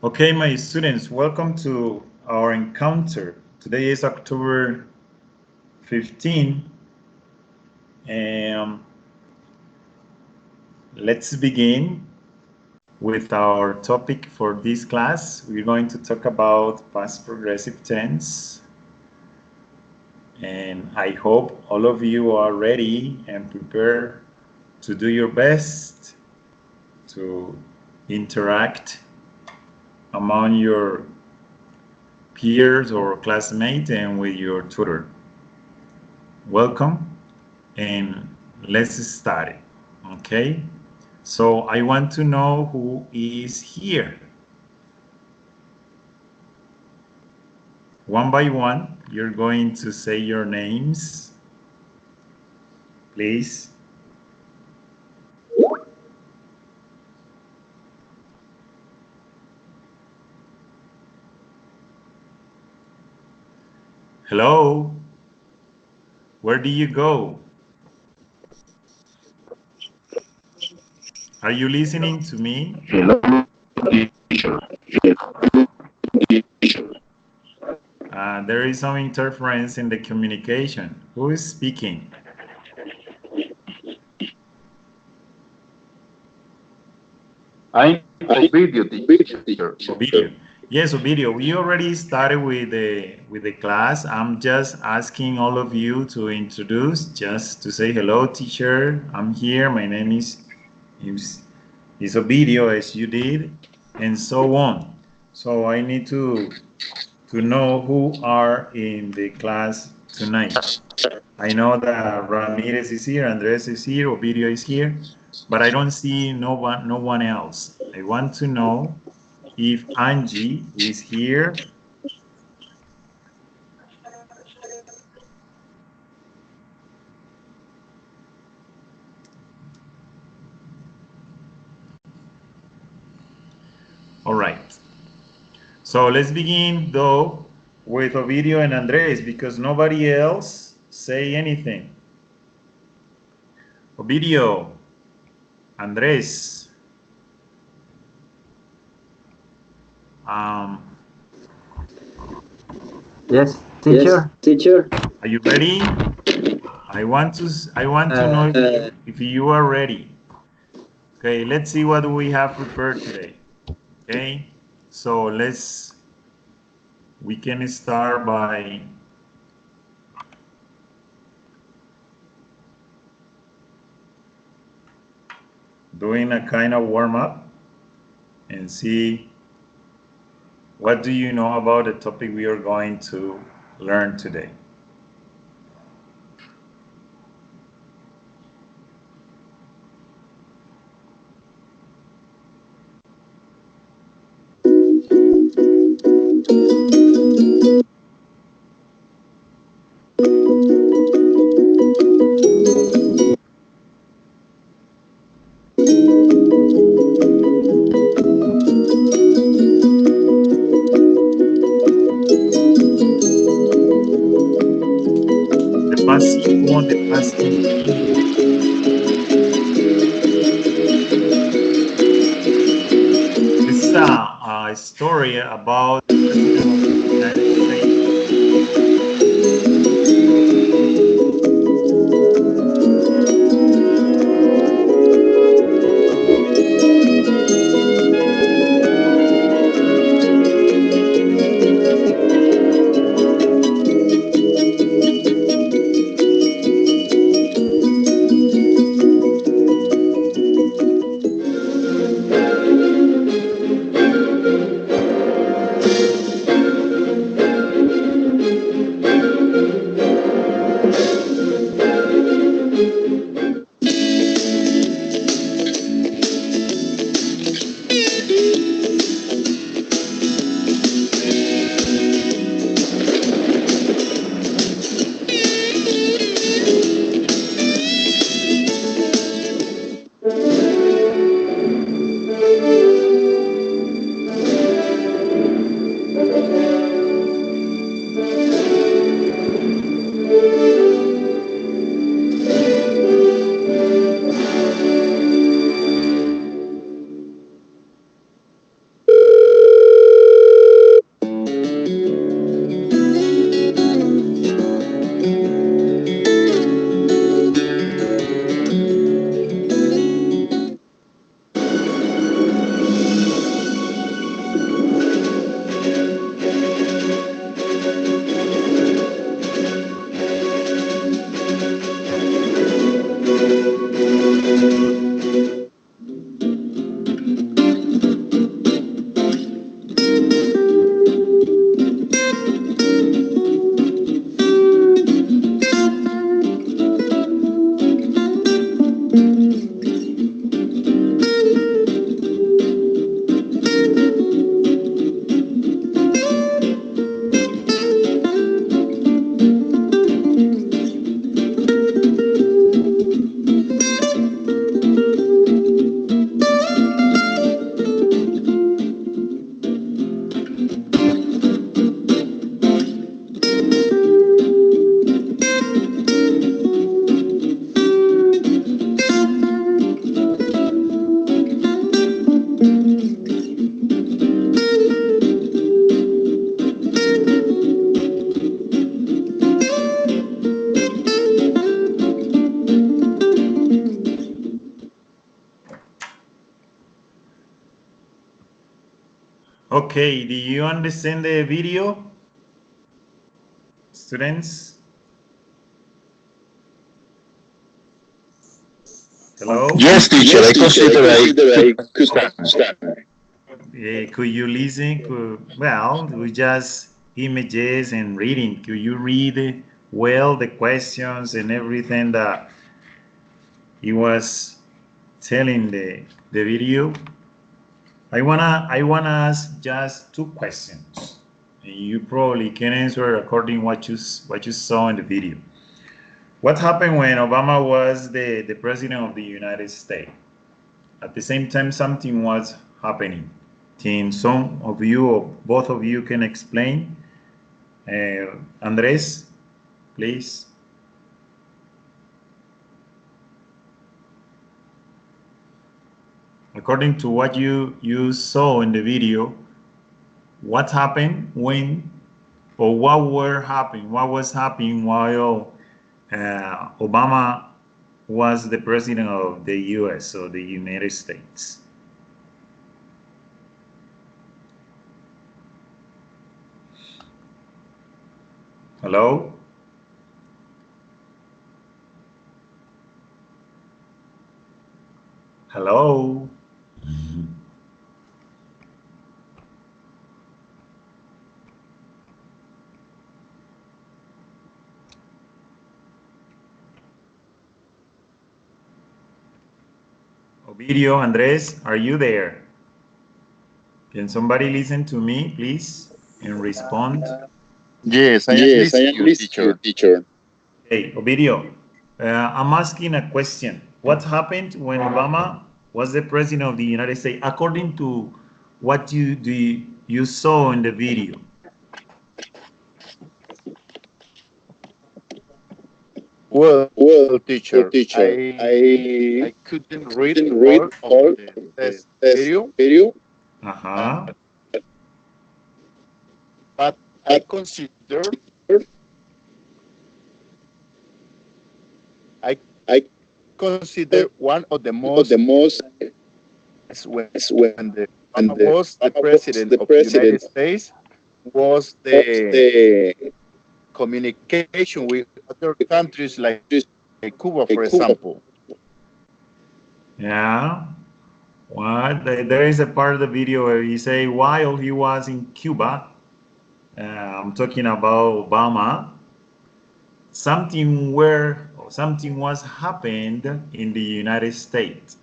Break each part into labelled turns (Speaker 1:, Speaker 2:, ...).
Speaker 1: Okay, my students, welcome to our encounter. Today is October 15, and let's begin with our topic for this class. We're going to talk about past progressive tense, and I hope all of you are ready and prepared to do your best to interact among your peers or classmates and with your tutor. Welcome and let's start. Okay, so I want to know who is here. One by one, you're going to say your names, please. Hello, where do you go? Are you listening to me?
Speaker 2: Hello, teacher.
Speaker 1: There is some interference in the communication. Who is speaking?
Speaker 2: I'm Ovidio, teacher.
Speaker 1: Ovidio. Yes, Ovidio, we already started with the class. I'm just asking all of you to introduce, just to say hello, teacher. I'm here. My name is, is Ovidio, as you did, and so on. So I need to know who are in the class tonight. I know that Ramirez is here, Andres is here, Ovidio is here, but I don't see no one else. I want to know if Angie is here. All right. So let's begin though with Ovidio and Andres because nobody else say anything. Ovidio, Andres, um,
Speaker 3: Yes,
Speaker 4: Yes,
Speaker 3: teacher.
Speaker 4: teacher.
Speaker 1: are you ready? I want to know if you are ready. Okay, let's see what we have prepared today. Okay, so we can start by doing a kind of warm up and see what do you know about the topic we are going to learn today. The past simple and the past continuous. This is a story about the President of the United States. Okay, do you understand the video, students? Hello?
Speaker 2: Yes, teacher.
Speaker 3: Yes,
Speaker 2: I
Speaker 3: teacher, I
Speaker 2: consider I
Speaker 3: consider
Speaker 2: could
Speaker 3: I could
Speaker 2: understand.
Speaker 3: understand.
Speaker 1: Could you listen? Well, we just images and reading. Could you read well the questions and everything that he was telling the video? I wanna ask just two questions. And you probably can answer according what you saw in the video. What happened when Obama was the president of the United States? At the same time, something was happening. Can some of you or both of you can explain? Andres, please. According to what you saw in the video, what happened when or what was happening while Obama was the president of the U.S. or the United States? Hello? Hello? Ovidio, Andres, are you there? Can somebody listen to me, please, and respond?
Speaker 2: Yes, I am
Speaker 3: Yes, I
Speaker 2: listening
Speaker 3: am
Speaker 2: to you,
Speaker 3: listening to you,
Speaker 2: teacher.
Speaker 3: teacher.
Speaker 1: Hey, Ovidio, I'm asking a question. What happened when Obama was the president of the United States, according to what you saw in the video?
Speaker 2: Well,
Speaker 3: Well,
Speaker 2: teacher,
Speaker 3: teacher,
Speaker 2: I couldn't read
Speaker 3: didn't read
Speaker 2: all of
Speaker 3: all
Speaker 2: the
Speaker 3: of the
Speaker 2: test
Speaker 3: test
Speaker 2: video,
Speaker 3: video,
Speaker 2: uh,
Speaker 1: Uh-huh.
Speaker 2: but I
Speaker 3: but
Speaker 2: consider I
Speaker 3: I
Speaker 2: consider one of the
Speaker 3: of the
Speaker 2: most
Speaker 3: most
Speaker 2: is when
Speaker 3: is when
Speaker 2: the
Speaker 3: when
Speaker 2: Obama
Speaker 3: the
Speaker 2: was the
Speaker 3: Obama was
Speaker 2: president
Speaker 3: the
Speaker 2: of the United
Speaker 3: president
Speaker 2: States was
Speaker 3: was
Speaker 2: the
Speaker 3: the
Speaker 2: communication with other countries like Cuba, for
Speaker 3: Cuba.
Speaker 2: example.
Speaker 1: Yeah. What? There is a part of the video where you say while he was in Cuba, I'm talking about Obama, something was happened in the United States.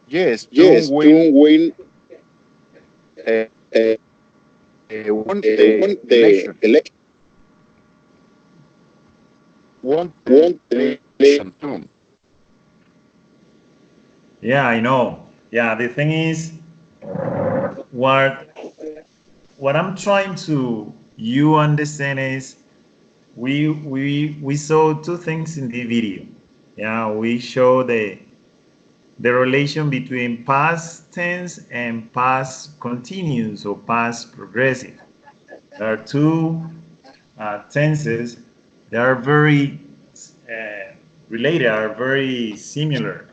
Speaker 2: Yes, John
Speaker 3: Yes,
Speaker 2: Wayne
Speaker 3: John Wayne
Speaker 2: uh,
Speaker 3: uh,
Speaker 2: won the
Speaker 3: won the
Speaker 2: election.
Speaker 3: election,
Speaker 2: Won the
Speaker 3: won the election.
Speaker 2: election too.
Speaker 1: Yeah, I know. Yeah, the thing is, what what I'm trying to you understand is we saw two things in the video. Yeah, we show the relation between past tense and past continuous or past progressive. There are two tenses that are very related, are very similar.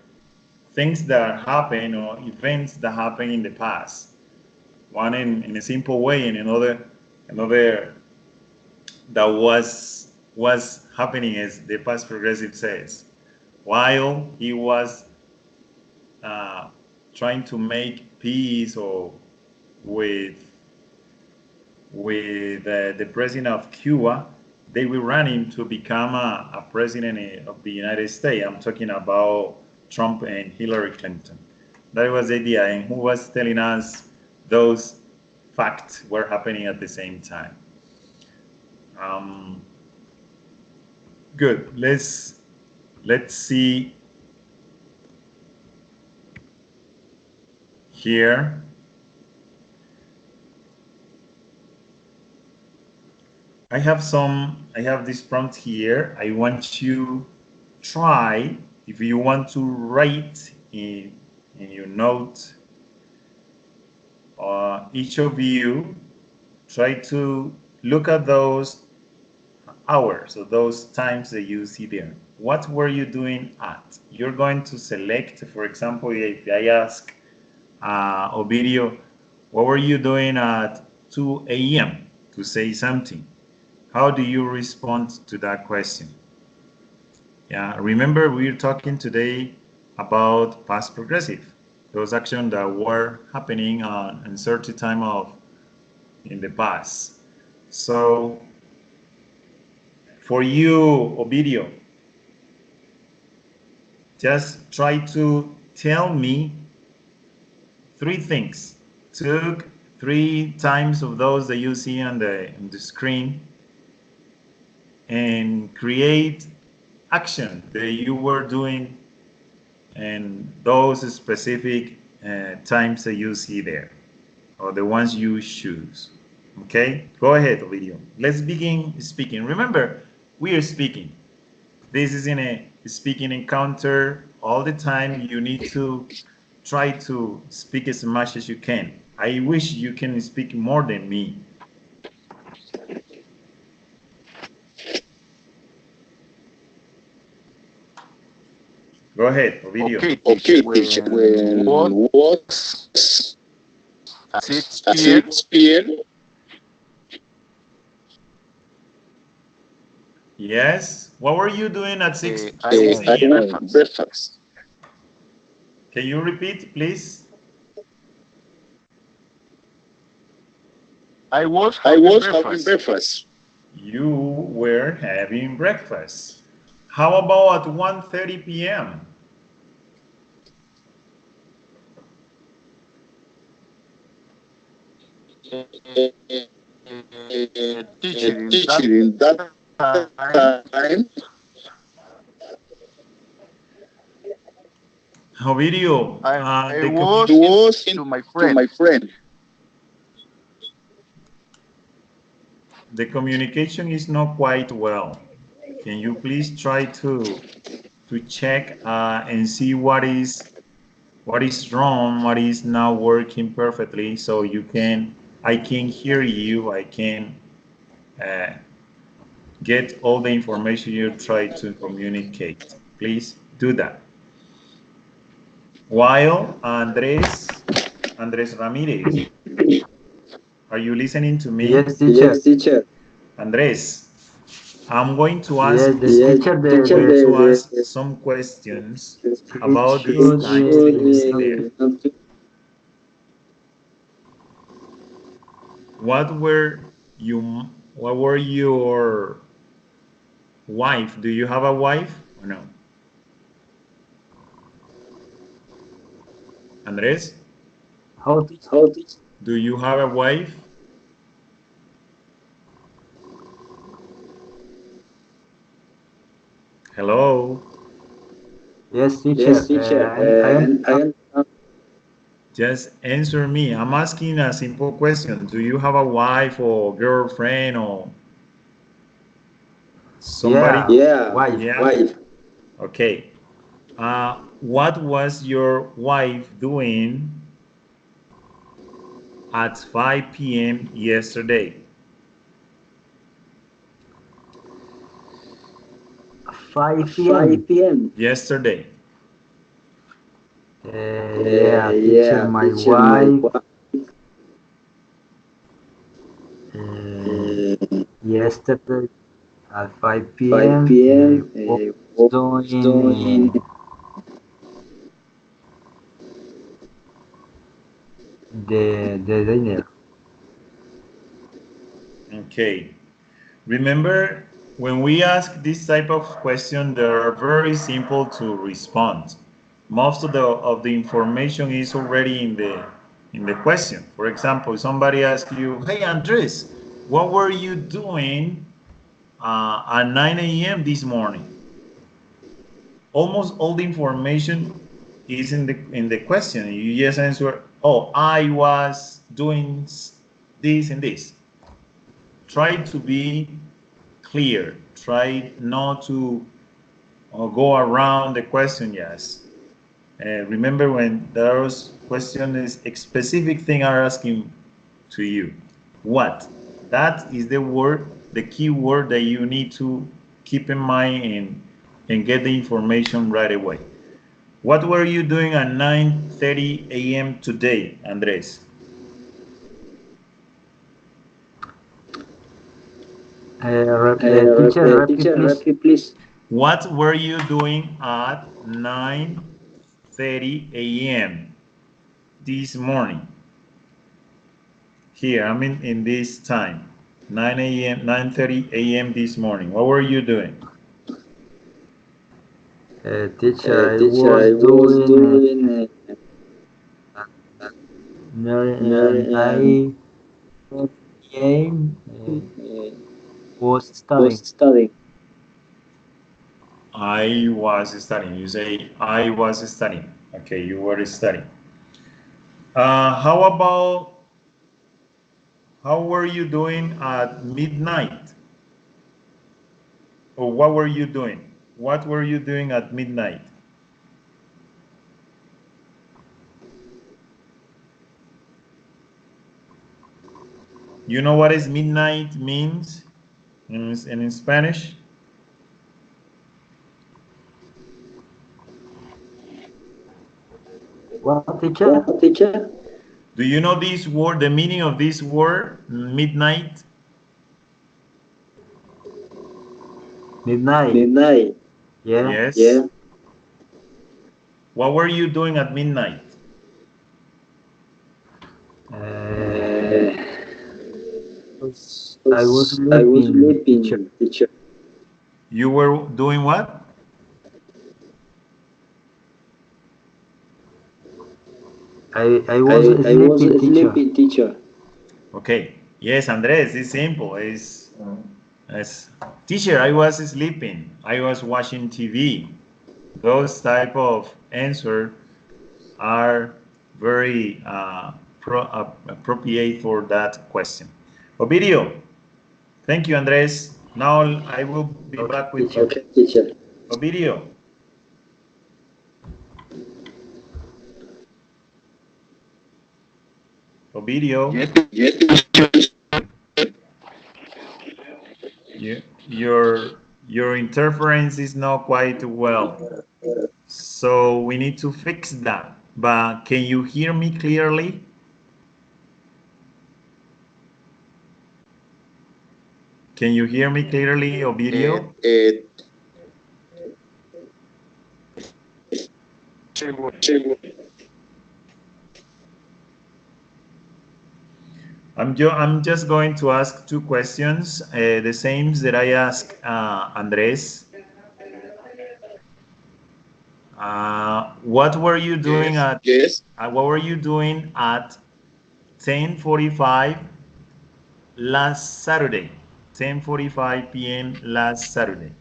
Speaker 1: Things that happen or events that happen in the past. One in a simple way, and another that was happening as the past progressive says. While he was uh, trying to make peace or with the president of Cuba, they were running to become a president of the United States. I'm talking about Trump and Hillary Clinton. That was the idea, and who was telling us those facts were happening at the same time. Um, Good. Let's see here. I have this prompt here. I want you try if you want to write in your note, each of you try to look at those hours or those times that you see there. What were you doing at? You're going to select, for example, if I ask Ovidio, what were you doing at 2 a.m. to say something? How do you respond to that question? Yeah, remember we're talking today about past progressive, those actions that were happening on a certain time of in the past. So for you, Ovidio, just try to tell me three things. Took three times of those that you see on the screen and create action that you were doing and those specific times that you see there or the ones you choose. Okay, go ahead, Ovidio. Let's begin speaking. Remember, we are speaking. This is in a speaking encounter all the time. You need to try to speak as much as you can. I wish you can speak more than me. Go ahead, Ovidio.
Speaker 3: Okay, teacher.
Speaker 2: Okay, teacher.
Speaker 3: When
Speaker 2: When
Speaker 3: was
Speaker 2: was
Speaker 3: at 6
Speaker 2: at
Speaker 3: p.m.,
Speaker 2: 6 p.m.,
Speaker 1: Yes. What were you doing at 6
Speaker 3: I
Speaker 1: 6
Speaker 3: went
Speaker 2: I
Speaker 1: a.m.?
Speaker 2: went
Speaker 3: breakfast.
Speaker 2: breakfast.
Speaker 1: Can you repeat, please?
Speaker 3: I was
Speaker 2: I
Speaker 3: having
Speaker 2: was having
Speaker 3: breakfast.
Speaker 2: breakfast.
Speaker 1: You were having breakfast. How about at 1:30 p.m.?
Speaker 3: Teacher, in that
Speaker 2: Teacher, in that
Speaker 3: time,
Speaker 2: time,
Speaker 1: Ovidio,
Speaker 3: I
Speaker 1: the
Speaker 3: was
Speaker 2: he
Speaker 3: in
Speaker 2: was in
Speaker 3: to my
Speaker 2: to
Speaker 3: friend.
Speaker 2: my friend.
Speaker 1: communication is not quite well. Can you please try to check and see what is wrong, what is not working perfectly, so you can I can hear you, I can uh, get all the information you try to communicate. Please do that. While Andres Ramirez, are you listening to me?
Speaker 4: Yes, teacher.
Speaker 2: Yes, teacher.
Speaker 1: Andres, I'm going to ask
Speaker 4: Yes, the
Speaker 2: Yes,
Speaker 4: teacher,
Speaker 2: teacher.
Speaker 1: you to ask
Speaker 2: The
Speaker 1: some questions
Speaker 4: it
Speaker 1: about these
Speaker 4: should
Speaker 1: times that you see
Speaker 4: not,
Speaker 1: there. What were you? What were your wife? Do you have a wife or no? Andres,
Speaker 4: how teacher?
Speaker 2: How teacher?
Speaker 1: do you have a wife? Hello.
Speaker 4: Yes, teacher.
Speaker 2: Yes, teacher.
Speaker 4: I
Speaker 2: And I
Speaker 4: understand.
Speaker 2: am
Speaker 1: Just answer me. I'm asking a simple question. Do you have a wife or girlfriend or somebody?
Speaker 4: Yeah,
Speaker 2: yeah,
Speaker 4: wife.
Speaker 1: Yeah.
Speaker 2: wife.
Speaker 1: Okay. What was your wife doing at 5 p.m. yesterday?
Speaker 4: 5 p.m.
Speaker 2: 5 p.m.
Speaker 1: Yesterday.
Speaker 4: Yeah, teacher.
Speaker 2: Yeah,
Speaker 4: My
Speaker 2: teacher. My
Speaker 4: wife.
Speaker 2: wife.
Speaker 4: Uh,
Speaker 2: Uh,
Speaker 4: Yesterday at 5 p.m.
Speaker 2: 5 p.m.
Speaker 4: Was
Speaker 2: Was
Speaker 4: doing
Speaker 2: doing
Speaker 4: the dinner.
Speaker 1: Okay. Remember, when we ask this type of question, they are very simple to respond. Most of the information is already in the question. For example, somebody asks you, "Hey, Andres, what were you doing at 9 a.m. this morning?" Almost all the information is in the question. You just answer, "Oh, I was doing this and this." Try to be clear. Try not to go around the question. Yes. Remember when those question is a specific thing are asking to you. What? That is the word, the key word that you need to keep in mind and get the information right away. What were you doing at 9:30 a.m. today, Andres?
Speaker 4: Teacher, repeat, please.
Speaker 1: What were you doing at 9:30 a.m. this morning? Here, I mean in this time, 9 a.m., 9:30 a.m. this morning. What were you doing?
Speaker 4: Teacher, I was doing 9 was studying.
Speaker 1: I was studying. You say I was studying. Okay, you were studying. How about how were you doing at midnight? Or what were you doing? What were you doing at midnight? You know what is midnight means in Spanish?
Speaker 4: What, teacher?
Speaker 1: Do you know this word, the meaning of this word, midnight?
Speaker 4: Midnight. Yeah.
Speaker 1: Yes. What were you doing at midnight?
Speaker 4: Uh, I was sleeping, teacher.
Speaker 1: You were doing what?
Speaker 4: I was sleeping, teacher.
Speaker 1: Okay. Yes, Andres, it's simple. It's teacher, I was sleeping. I was watching TV. Those type of answer are very appropriate for that question. Ovidio, thank you, Andres. Now I will be
Speaker 4: Okay,
Speaker 1: back with
Speaker 4: teacher.
Speaker 1: you. Ovidio, Ovidio,
Speaker 3: Yes, teacher.
Speaker 1: you, your interference is not quite well, so we need to fix that. But can you hear me clearly? Can you hear me clearly,
Speaker 3: Uh,
Speaker 1: Ovidio? I'm just going to ask two questions, the same that I asked Andres. What were you doing
Speaker 3: yes.
Speaker 1: at what were you doing at 10:45 last Saturday? 10:45 p.m. last Saturday.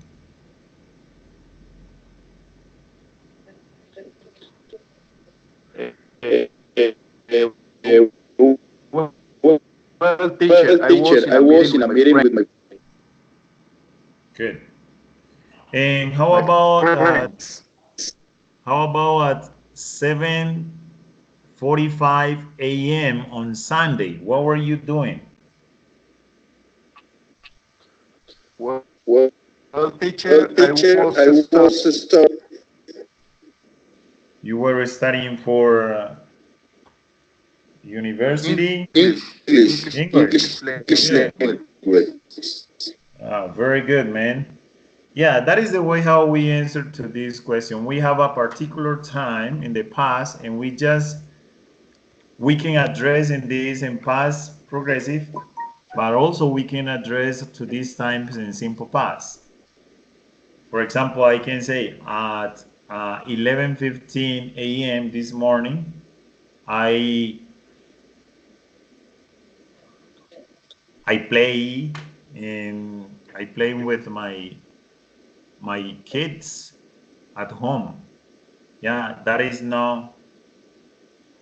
Speaker 3: Uh, well, teacher, I was in a meeting with my friend.
Speaker 1: Good. And
Speaker 3: My friends.
Speaker 1: how about at 7:45 a.m. on Sunday? What were you doing?
Speaker 3: Well, teacher, I was studying
Speaker 1: You were studying for university
Speaker 3: English, English
Speaker 1: English. Good.
Speaker 3: language.
Speaker 1: Very good, man. Yeah, that is the way how we answer to this question. We have a particular time in the past, and we can address in this in past progressive, but also we can address to these times in simple past. For example, I can say at 11:15 a.m. this morning, I I play and I play with my kids at home. Yeah, that is not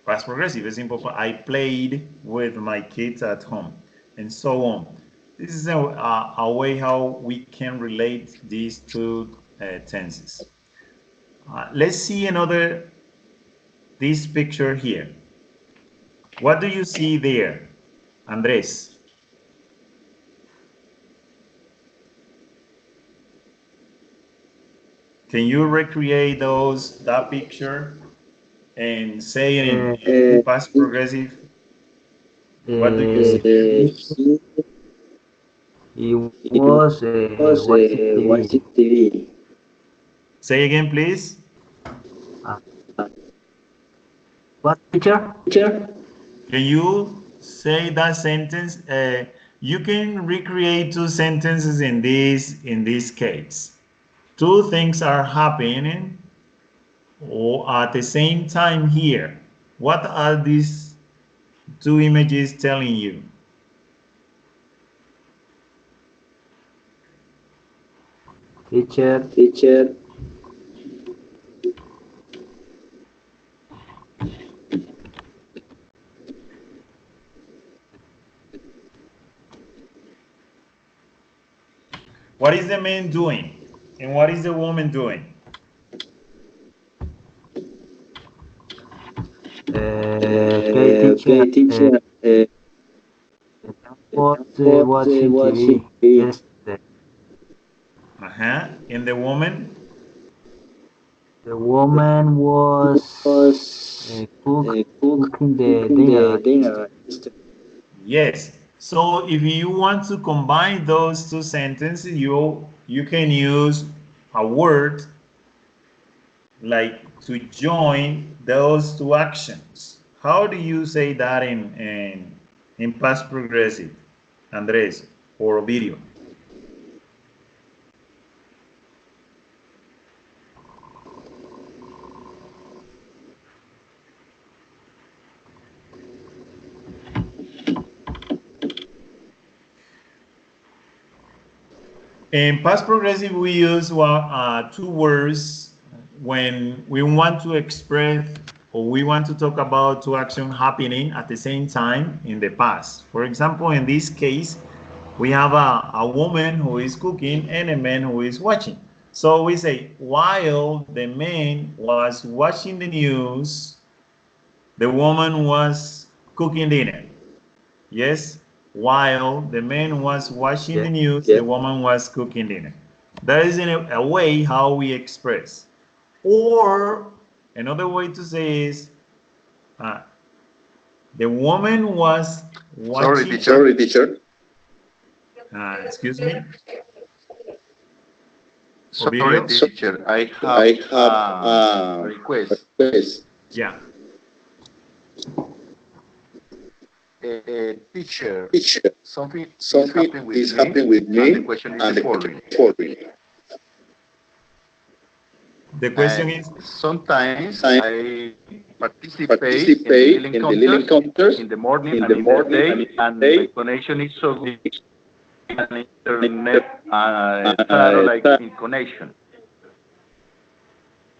Speaker 1: past progressive. It's simple. I played with my kids at home, and so on. This is a way how we can relate these two tenses. Let's see another this picture here. What do you see there, Andres? Can you recreate that picture and say it
Speaker 4: Uh,
Speaker 1: in past progressive? What do you see there?
Speaker 4: he, he was watching TV.
Speaker 1: Say again, please.
Speaker 4: Uh, what teacher?
Speaker 1: Can you say that sentence? You can recreate two sentences in this case. Two things are happening or at the same time here. What are these two images telling you?
Speaker 4: Teacher,
Speaker 1: What is the man doing? And what is the woman doing?
Speaker 4: okay, teacher. I was watching TV yesterday.
Speaker 1: Uh-huh. And the woman?
Speaker 4: The woman was cooking the dinner yesterday.
Speaker 1: Yes. So if you want to combine those two sentences, you can use a word like to join those two actions. How do you say that in past progressive, Andres, or video? In past progressive, we use two words when we want to express or we want to talk about two actions happening at the same time in the past. For example, in this case, we have a woman who is cooking and a man who is watching. So we say, while the man was watching the news, the woman was cooking dinner. Yes, while the man was watching
Speaker 4: Yeah.
Speaker 1: the news, the woman was cooking dinner. That is in a way how we express. Or another way to say is uh, the woman was
Speaker 3: Sorry,
Speaker 1: watching.
Speaker 3: teacher.
Speaker 1: Excuse me,
Speaker 3: Sorry,
Speaker 1: Ovidio?
Speaker 3: teacher. I have a request.
Speaker 1: Yeah.
Speaker 3: Teacher, something is happening with me, and the question is the following.
Speaker 1: The question is,
Speaker 3: Sometimes I participate in the little encounters in the morning and in the day, and my connection is so good, an internet satellite in connection.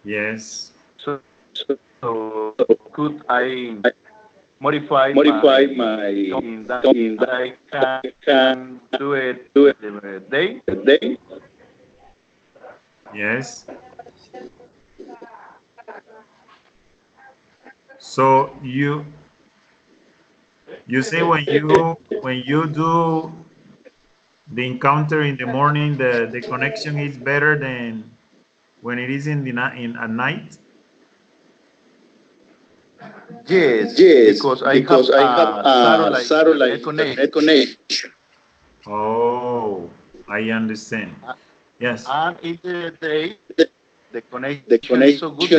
Speaker 1: yes.
Speaker 3: So could I modify my in that I can do it in the day?
Speaker 1: Yes. So you say when you do the encounter in the morning, the connection is better than when it is in the in at night.
Speaker 3: Yes, because I have a satellite internet connection.
Speaker 1: Oh, I understand. Yes.
Speaker 3: And in the day, the connection is so good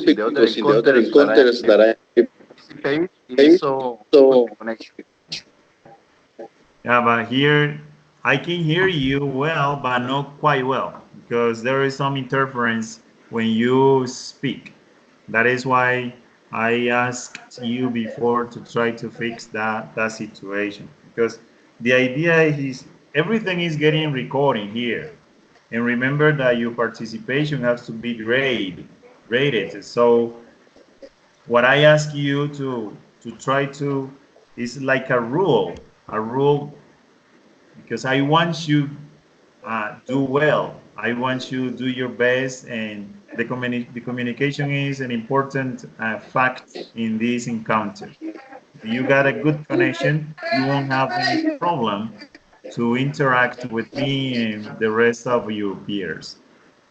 Speaker 3: because in the other encounters that I participate, it is so good the connection.
Speaker 1: Yeah, but here I can hear you well, but not quite well because there is some interference when you speak. That is why I asked you before to try to fix that situation because the idea is everything is getting recording here. And remember that your participation has to be rated. So what I ask you to try to is like a rule because I want you do well. I want you do your best, and the communication is an important fact in this encounter. If you got a good connection, you won't have any problem to interact with me and the rest of your peers.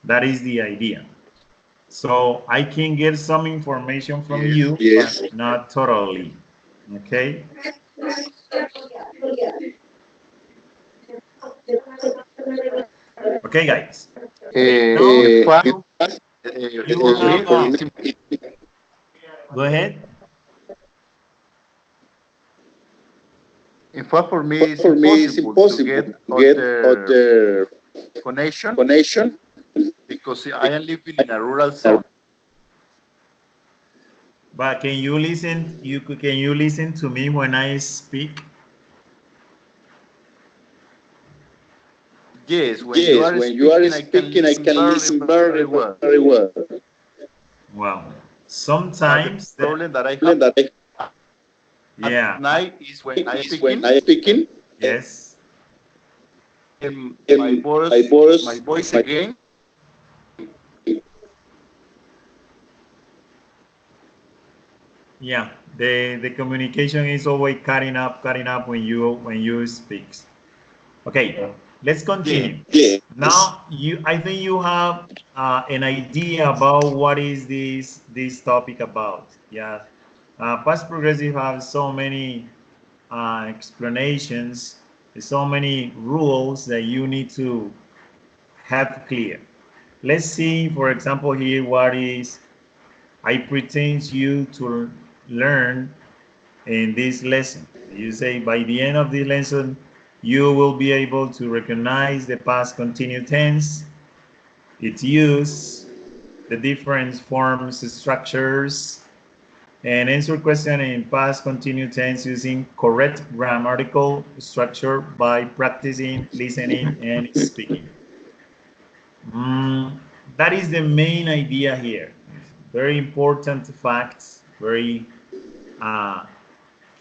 Speaker 1: That is the idea. So I can get some information from
Speaker 3: Yes.
Speaker 1: you, but not totally. Okay? Okay, guys. Now,
Speaker 3: In fact,
Speaker 1: you
Speaker 3: for me,
Speaker 1: have
Speaker 3: it's
Speaker 1: go ahead.
Speaker 3: in fact for me it's impossible to get other connection because I am living in a rural zone.
Speaker 1: But can you listen? Can you listen to me when I speak?
Speaker 3: Yes, when you are speaking, I can listen very, very well.
Speaker 1: Well,
Speaker 3: But the
Speaker 1: sometimes that,
Speaker 3: problem that I have at
Speaker 1: yeah,
Speaker 3: night is when I speaking
Speaker 1: yes,
Speaker 3: and my voice again.
Speaker 1: yeah. The communication is always cutting up when you speak. Okay, let's
Speaker 3: Yes,
Speaker 1: continue. Now, I think you have an idea about what is this topic about. Yeah, past progressive have so many explanations, so many rules that you need to have clear. Let's see, for example, here what is I pretend you to learn in this lesson. You say by the end of the lesson, you will be able to recognize the past continuous tense, its use, the different forms, structures, and answer question in past continuous tense using correct grammatical structure by practicing, listening, and speaking. Mm, that is the main idea here. Very important facts, very uh,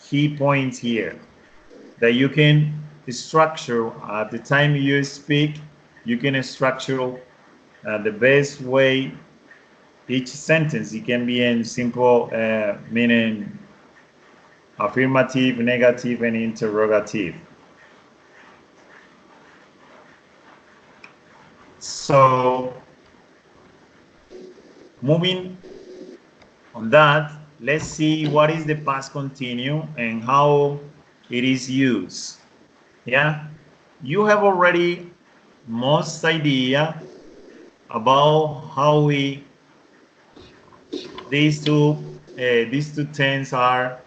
Speaker 1: key points here that you can structure at the time you speak. You can structure the best way each sentence. It can be in simple meaning affirmative, negative, and interrogative. So moving on that, let's see what is the past continuous and how it is used. Yeah, you have already most idea about how we these two tenses are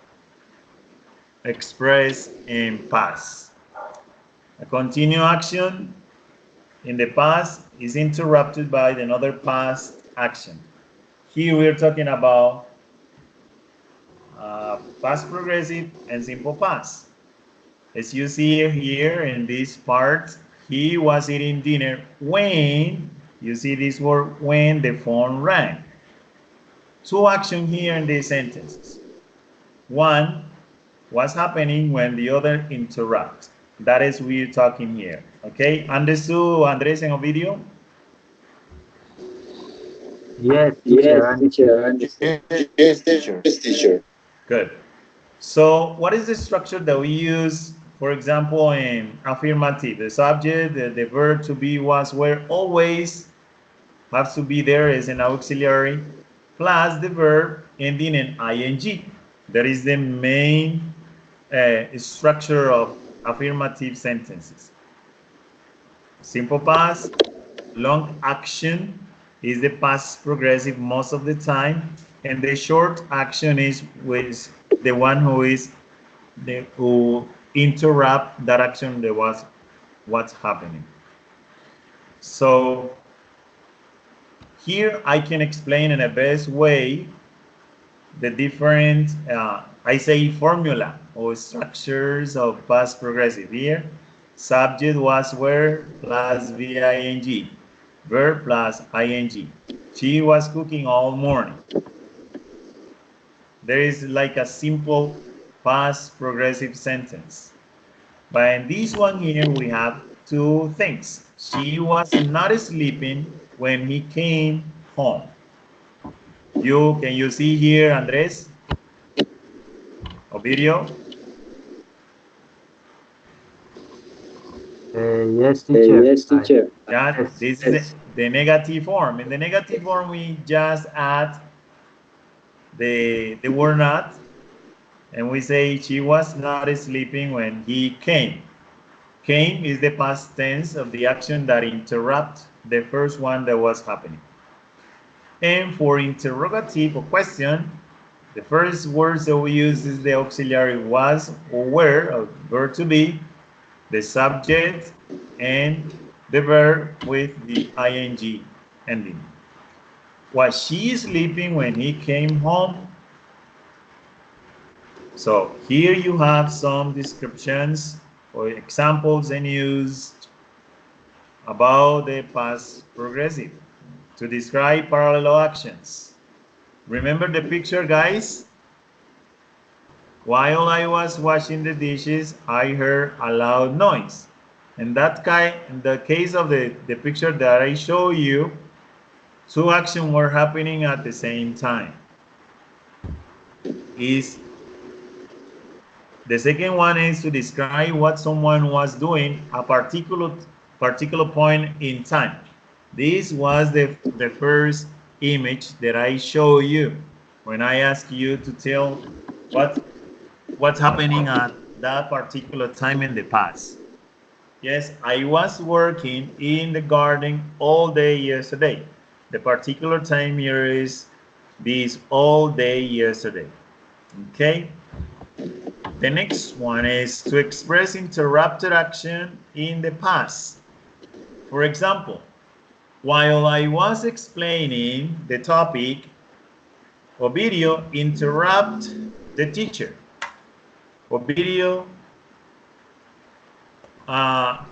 Speaker 1: expressed in past. A continuous action in the past is interrupted by another past action. Here we're talking about past progressive and simple past. As you see here in this part, he was eating dinner when, you see this word, when the phone rang. Two actions here in these sentences. One, what's happening when the other interrupts. That is we're talking here. Okay, understood, Andres, in a video?
Speaker 4: Yes, teacher, understood.
Speaker 3: yes, teacher.
Speaker 1: Good. So what is the structure that we use, for example, in affirmative? The subject, the verb to be, was, were, always has to be there as an auxiliary, plus the verb ending in ing. That is the main structure of affirmative sentences. Simple past, long action is the past progressive most of the time, and the short action is with the one who is who interrupt that action that was what's happening. So here I can explain in a best way the different, I say, formula or structures of past progressive. Here, subject was were plus VING, verb plus ing. She was cooking all morning. There is like a simple past progressive sentence. But in this one here, we have two things. She was not sleeping when he came home. Can you see here, Andres? A video?
Speaker 4: Yes, teacher.
Speaker 2: Yes, teacher.
Speaker 1: Yeah,
Speaker 4: Yes.
Speaker 1: this is the negative form. In the negative form, we just add the word not, and we say she was not sleeping when he came. Came is the past tense of the action that interrupt the first one that was happening. And for interrogative or question, the first words that we use is the auxiliary was or were, or verb to be, the subject, and the verb with the ing ending. Was she sleeping when he came home? So here you have some descriptions or examples and used about the past progressive to describe parallel actions. Remember the picture, guys? While I was washing the dishes, I heard a loud noise. In the case of the picture that I show you, two actions were happening at the same time. Is the second one is to describe what someone was doing a particular point in time. This was the first image that I show you when I ask you to tell what's happening at that particular time in the past. Yes, I was working in the garden all day yesterday. The particular time here is this all day yesterday. Okay? The next one is to express interrupted action in the past. For example, while I was explaining the topic, Ovidio interrupt the teacher. Ovidio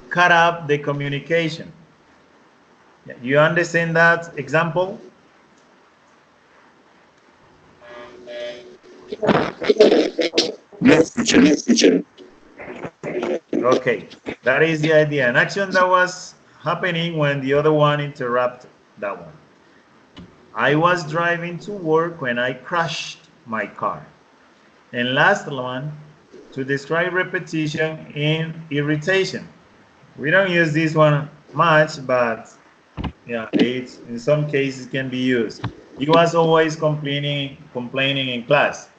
Speaker 1: cut up the communication. You understand that example?
Speaker 2: Yes, teacher. Yes, teacher.
Speaker 1: Okay, that is the idea. An action that was happening when the other one interrupted that one. I was driving to work when I crashed my car. And last one, to describe repetition in irritation. We don't use this one much, but yeah, it's in some cases can be used. He was always complaining in class.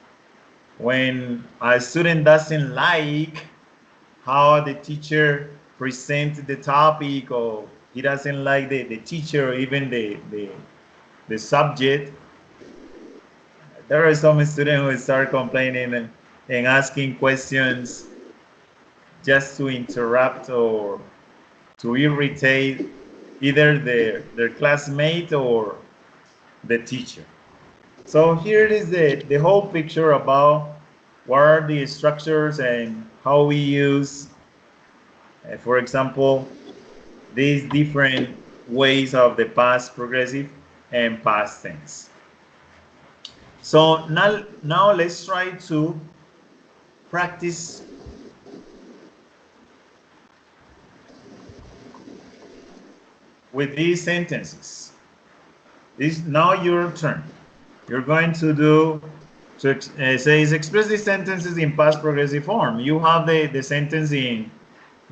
Speaker 1: When a student doesn't like how the teacher presented the topic, or he doesn't like the teacher or even the subject, there are some students who start complaining and asking questions just to interrupt or to irritate either their classmate or the teacher. So here is the whole picture about what are the structures and how we use, for example, these different ways of the past progressive and past tense. So now let's try to practice with these sentences. This now your turn. You're going to do to says express these sentences in past progressive form. You have the sentence in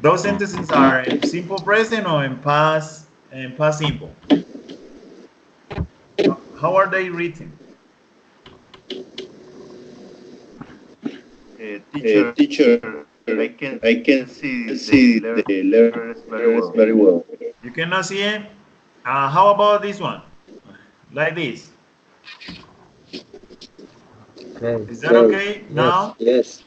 Speaker 1: those sentences are in simple present or in past simple. How are they written?
Speaker 3: Teacher,
Speaker 2: Teacher,
Speaker 3: I can
Speaker 2: I can
Speaker 3: see
Speaker 2: see
Speaker 3: the
Speaker 2: the
Speaker 3: letters very
Speaker 2: letters
Speaker 3: well.
Speaker 2: very well.
Speaker 1: You cannot see it. How about this one? Like this.
Speaker 4: Okay.
Speaker 1: Is that okay
Speaker 4: Yes.
Speaker 1: now?
Speaker 2: Yes.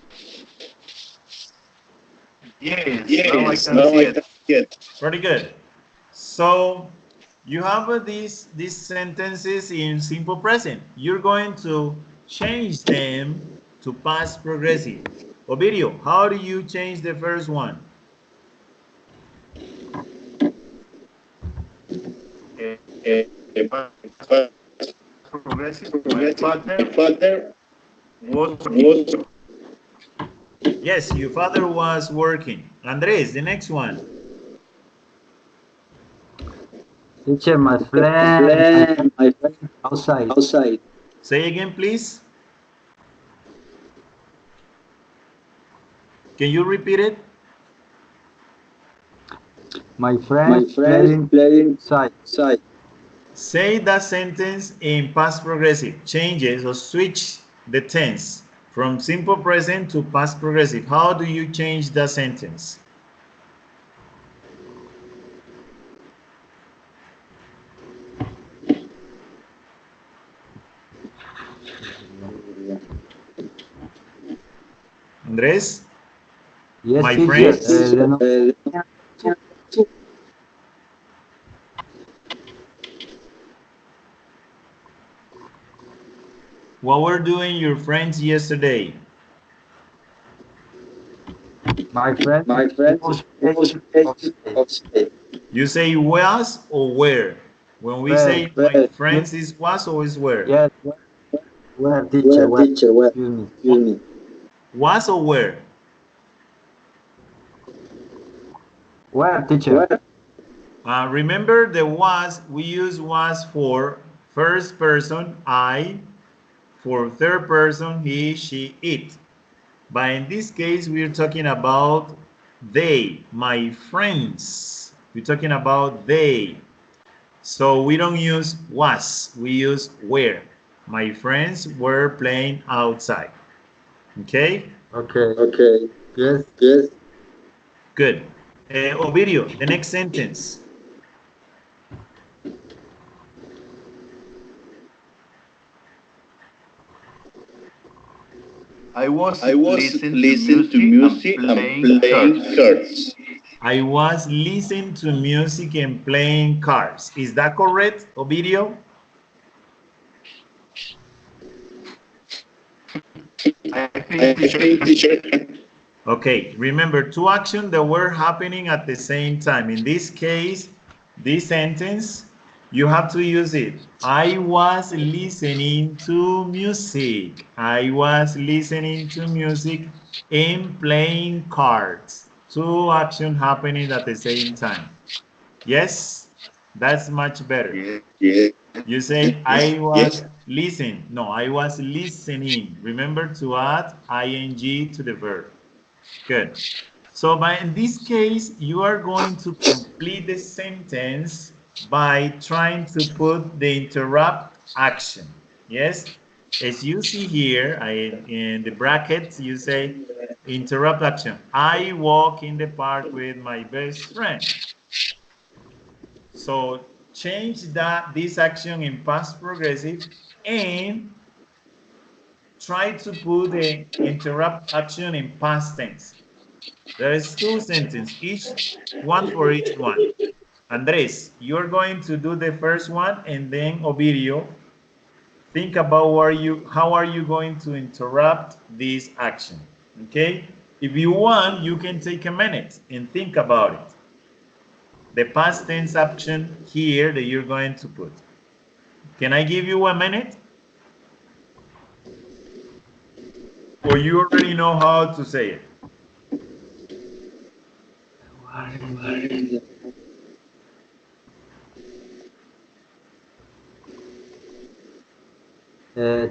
Speaker 3: Yes, now I
Speaker 2: Yes.
Speaker 3: can
Speaker 2: Now
Speaker 3: see
Speaker 2: I
Speaker 3: it.
Speaker 2: can see it.
Speaker 1: Pretty good. So you have these sentences in simple present. You're going to change them to past progressive. Ovidio, how do you change the first one?
Speaker 3: Uh,
Speaker 2: Uh,
Speaker 3: past
Speaker 2: past
Speaker 3: progressive. My
Speaker 2: progressive. My
Speaker 3: father
Speaker 2: father
Speaker 3: was working.
Speaker 2: was
Speaker 1: Yes, your father was working. Andres, the next one.
Speaker 4: Teacher, my
Speaker 2: plan.
Speaker 4: friend
Speaker 2: My friend
Speaker 4: outside.
Speaker 2: outside.
Speaker 1: Say again, please. Can you repeat it?
Speaker 4: My friends playing side.
Speaker 1: Say that sentence in past progressive. Changes or switch the tense from simple present to past progressive. How do you change the sentence? Andres?
Speaker 4: Yes,
Speaker 1: My
Speaker 4: teacher.
Speaker 1: friends? What were doing your friends yesterday?
Speaker 4: My friends was playing outside.
Speaker 1: You say was or where? When we
Speaker 4: Where?
Speaker 1: say my friends is was or is where?
Speaker 4: Yes, where, teacher? Where? Excuse me.
Speaker 1: Was or where?
Speaker 4: Where, teacher?
Speaker 1: Remember the was, we use was for first person, I, for third person, he, she, it. But in this case, we're talking about they, my friends. We're talking about they. So we don't use was, we use were. My friends were playing outside. Okay?
Speaker 4: Okay. Yes.
Speaker 1: Good. Ovidio, the next sentence.
Speaker 3: I was listening to music and playing cards.
Speaker 1: I was listening to music and playing cards. Is that correct, Ovidio?
Speaker 3: I think, teacher.
Speaker 1: Okay, remember two actions that were happening at the same time. In this case, this sentence, you have to use it. I was listening to music. I was listening to music and playing cards. Two actions happening at the same time. Yes, that's much better. You say, I was listening. No, I was listening. Remember to add ing to the verb. Good. So by in this case, you are going to complete the sentence by trying to put the interrupt action. Yes? As you see here, in the brackets, you say interrupt action. I walk in the park with my best friend. So change this action in past progressive and try to put the interrupt action in past tense. There is two sentences, each one for each one. Andres, you're going to do the first one, and then Ovidio, think about how are you going to interrupt this action. Okay? If you want, you can take a minute and think about it. The past tense action here that you're going to put. Can I give you a minute? Or you already know how to say it?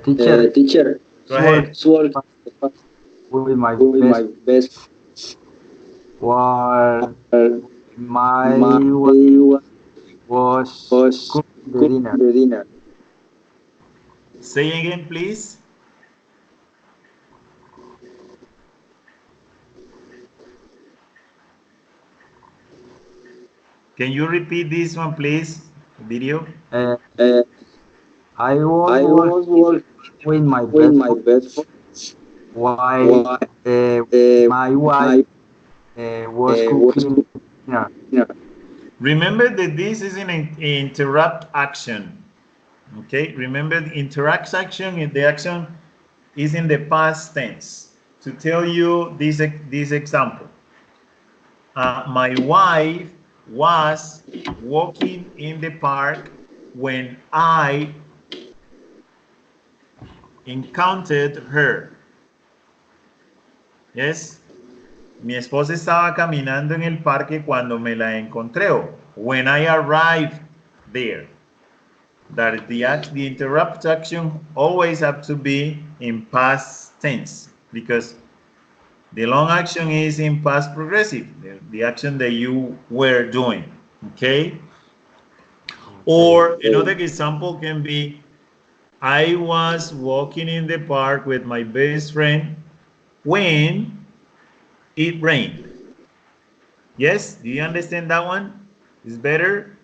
Speaker 4: Teacher,
Speaker 1: Go
Speaker 4: work
Speaker 1: ahead.
Speaker 4: with my best while my wife was cooking the dinner.
Speaker 1: Say again, please. Can you repeat this one, please? Video.
Speaker 4: Uh, I was working with my best friend while uh, my wife was cooking dinner.
Speaker 1: Remember that this is an interrupt action. Okay, remember the interact action, the action is in the past tense. To tell you this example, my wife was walking in the park when I encountered her. Yes, mi esposa estaba caminando en el parque cuando me la encontré. When I arrived there. That the interrupt action always have to be in past tense because The long action is in past progressive, the action that you were doing, okay?
Speaker 4: Okay.
Speaker 1: Or another example can be, I was walking in the park with my best friend when it rained. Yes, do you understand that one? Is better?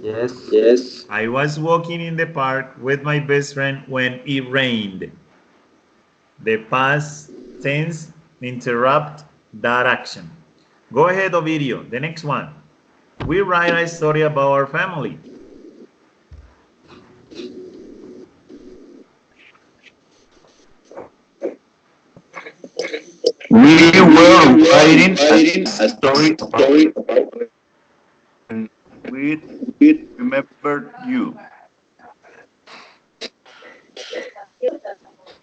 Speaker 4: Yes.
Speaker 1: Yes. I was walking in the park with my best friend when it rained. The past tense interrupt that action. Go ahead, Ovidio. The next one. We write a story about our family.
Speaker 3: We were writing a story about when we remembered you.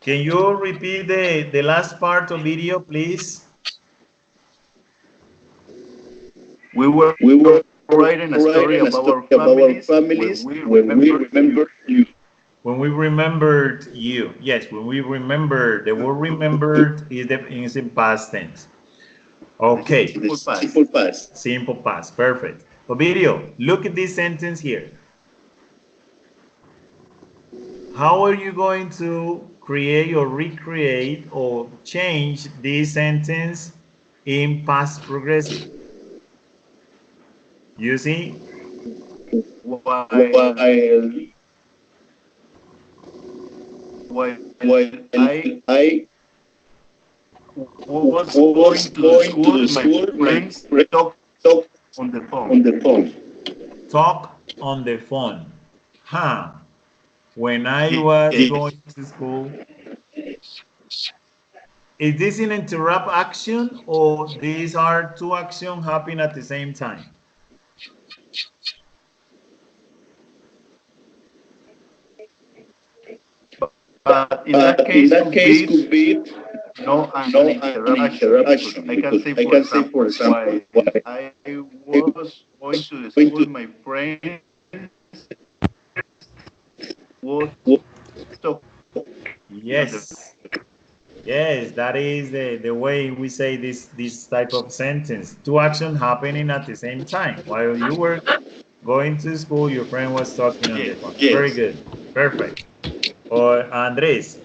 Speaker 1: Can you repeat the last part of video, please?
Speaker 3: We were writing a story about our families when we remembered you.
Speaker 1: When we remembered you. Yes, when we remember, the word remembered is in past tense.
Speaker 3: The
Speaker 1: Okay.
Speaker 3: simple past.
Speaker 1: Simple past. Perfect. Ovidio, look at this sentence here. How are you going to create or recreate or change this sentence in past progressive? You see?
Speaker 3: While while I was going to the school, my friends talked on the phone.
Speaker 1: Talk on the phone. Huh. When I was
Speaker 3: Yes.
Speaker 1: going to school, is this an interrupt action or these are two actions happening at the same time?
Speaker 3: But in that case, could be no an interaction because I can say, for example, while I was going to the school, my friend was talking on the
Speaker 1: Yes. Yes, that is the way we say this type of sentence. Two actions happening at the same time. While you were going to school, your friend was talking on the
Speaker 3: yes.
Speaker 1: phone. Very good. Perfect. Or Andres,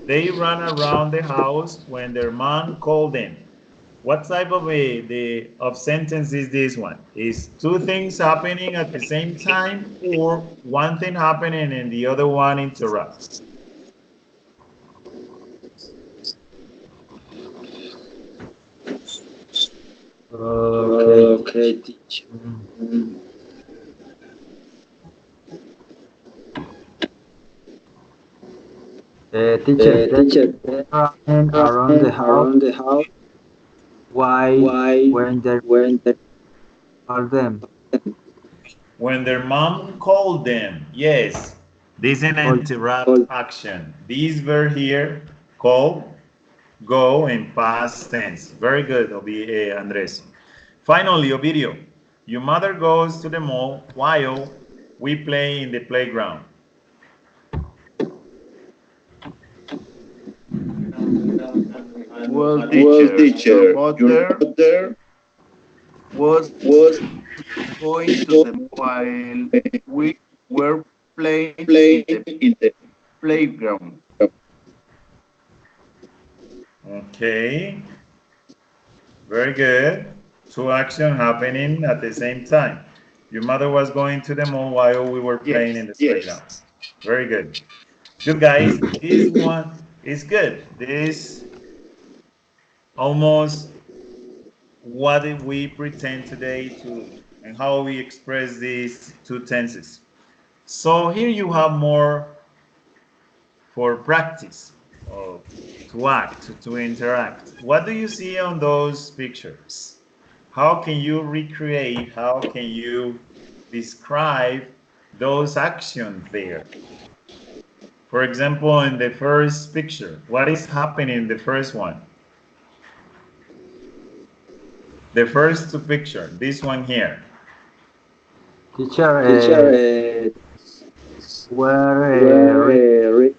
Speaker 1: they ran around the house when their mom called them. What type of of sentence is this one? Is two things happening at the same time or one thing happening and the other one interrupts?
Speaker 4: Okay, teacher. Mm. Teacher, they running around the house. Why weren't there all them?
Speaker 1: When their mom called them, yes, this is an
Speaker 4: All
Speaker 1: interrupt action. This verb here, call, go, in past tense. Very good, Andres. Finally, Ovidio, your mother goes to the mall while we play in the playground.
Speaker 3: Well, teacher, your mother was going to the while we were playing in the playground.
Speaker 1: Okay, very good. Two actions happening at the same time. Your mother was going to the mall while we were playing in
Speaker 3: Yes.
Speaker 1: the playground. Very good. Good guys, this one is good. This almost what we pretend today to and how we express these two tenses. So here you have more for practice of to act, to interact. What do you see on those pictures? How can you recreate, how can you describe those actions there? For example, in the first picture, what is happening in the first one? The first two picture, this one here.
Speaker 4: teacher, were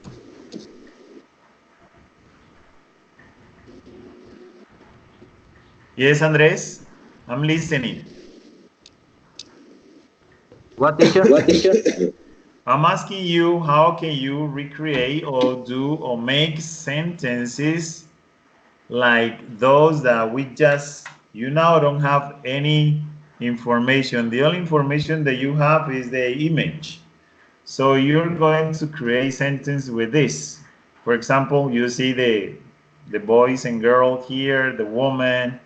Speaker 1: Yes, Andres, I'm listening.
Speaker 4: What teacher?
Speaker 1: I'm asking you, how can you recreate or do or make sentences like those that we just, you now don't have any information. The only information that you have is the image. So you're going to create sentence with this. For example, you see the boys and girl here, the woman,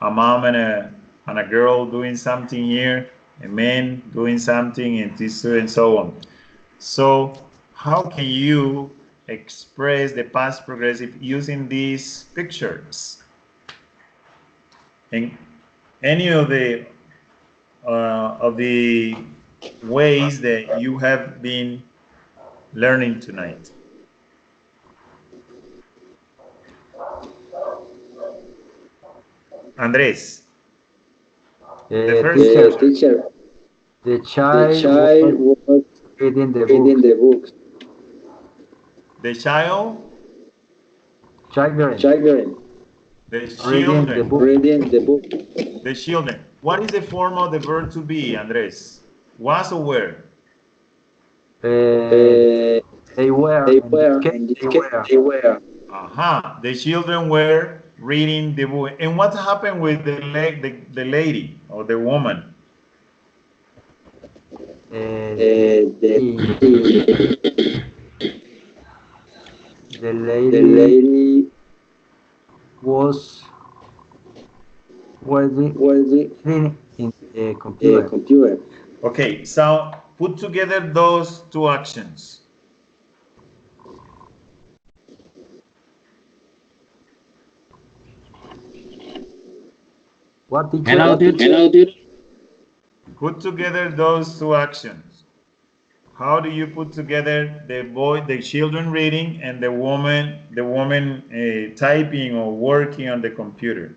Speaker 1: a mom and a girl doing something here, a man doing something, and this and so on. So how can you express the past progressive using these pictures? And any of the ways that you have been learning tonight. Andres, the first
Speaker 4: Teacher,
Speaker 1: picture.
Speaker 4: the child was reading the books.
Speaker 1: The child,
Speaker 4: Children
Speaker 1: the
Speaker 4: reading the
Speaker 1: children,
Speaker 4: book.
Speaker 1: the children. What is the form of the verb to be, Andres? Was or were?
Speaker 4: Uh, they were, in this case, they were.
Speaker 1: Aha, the children were reading the book. And what happened with the lady or the woman?
Speaker 4: The the lady was reading in the computer.
Speaker 1: Okay, so put together those two actions.
Speaker 4: What teacher?
Speaker 5: Hello, dude.
Speaker 1: Put together those two actions. How do you put together the children reading, and the woman typing or working on the computer?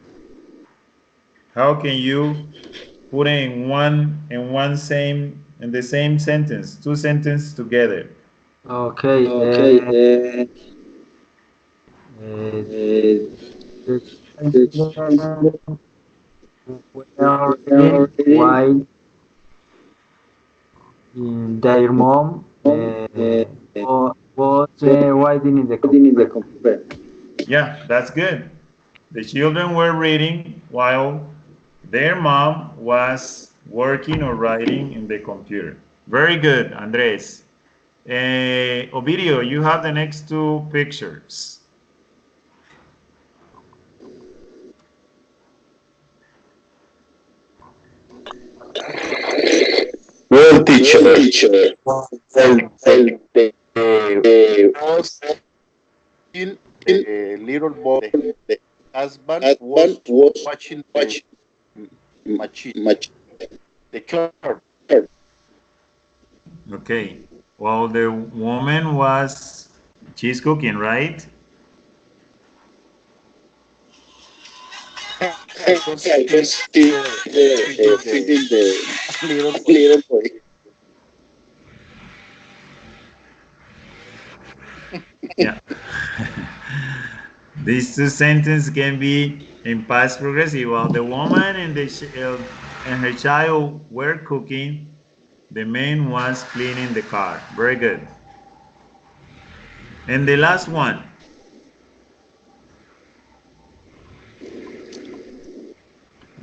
Speaker 1: How can you put it in the same sentence, two sentences together?
Speaker 4: Okay. Uh, the children were reading while their mom was writing in the computer.
Speaker 1: Yeah, that's good. The children were reading while their mom was working or writing in the computer. Very good, Andres. Ovidio, you have the next two pictures.
Speaker 5: Well, teacher, well, the
Speaker 2: Was in the little boy, the husband was watching the machine, the chart.
Speaker 1: Okay. Well, the woman was, she's cooking, right?
Speaker 2: I can see feeding the little boy.
Speaker 1: Yeah. These two sentences can be in past progressive. While the woman and her child were cooking, the man was cleaning the car. Very good. And the last one.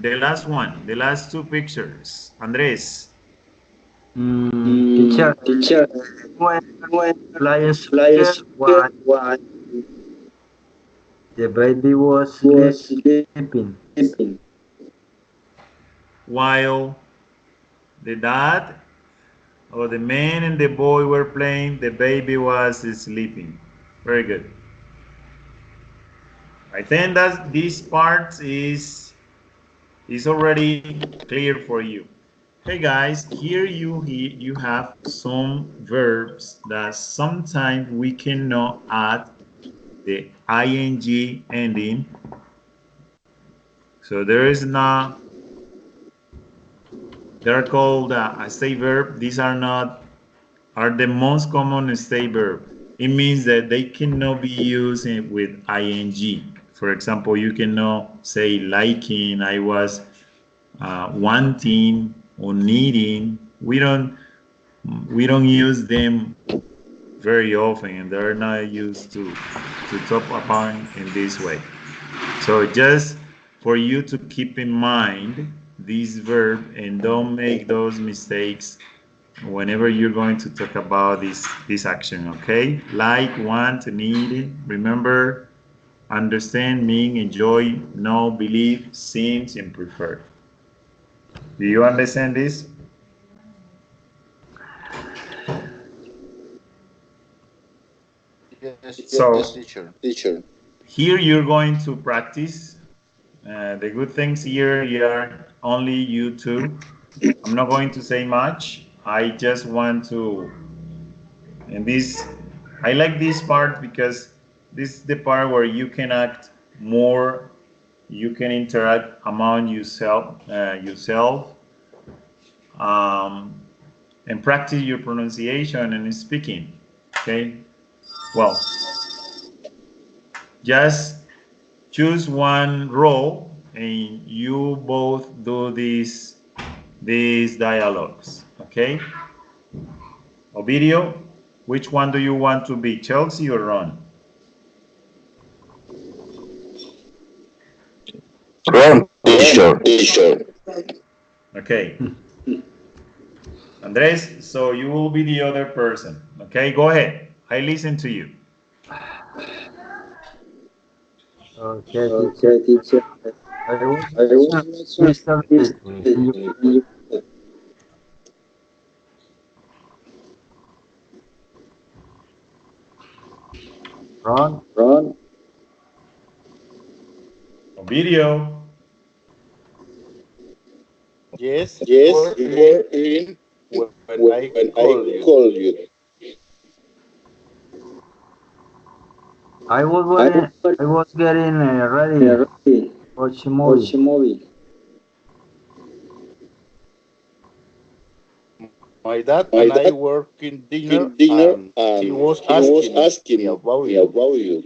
Speaker 1: The last one. The last two pictures. Andres.
Speaker 4: Teacher, when flying soccer while the baby was sleeping.
Speaker 1: While the dad or the man and the boy were playing, the baby was sleeping. Very good. I think that this part is already clear for you. Hey guys, here you have some verbs that sometimes we cannot add the ing ending. So there is not, they're called a stay verb. These are the most common stay verb. It means that they cannot be used with ing. For example, you cannot say liking, I was wanting or needing. We don't use them very often, and they're not used to talk upon in this way. So just for you to keep in mind this verb and don't make those mistakes whenever you're going to talk about this action, okay? Like, want, need. Remember, understand, mean, enjoy, know, believe, seems, and prefer. Do you understand this?
Speaker 3: Yes,
Speaker 1: So
Speaker 3: teacher.
Speaker 1: here you're going to practice. The good things here are only you two. I'm not going to say much. I just want to, and this, I like this part because this is the part where you can act more, you can interact among yourself, um, and practice your pronunciation and speaking. Okay. Well, just choose one role and you both do these dialogues. Okay. Ovidio, which one do you want to be, Chelsea or Ron?
Speaker 5: Wrong, teacher.
Speaker 1: Okay. Andres, so you will be the other person. Okay, go ahead. I listen to you.
Speaker 4: Okay, teacher. I was watching yesterday. Ron,
Speaker 1: Video.
Speaker 3: Yes, you were in when I call you.
Speaker 4: I was getting ready. Watch a movie.
Speaker 3: My dad and I were in dinner, and he was asking me about you.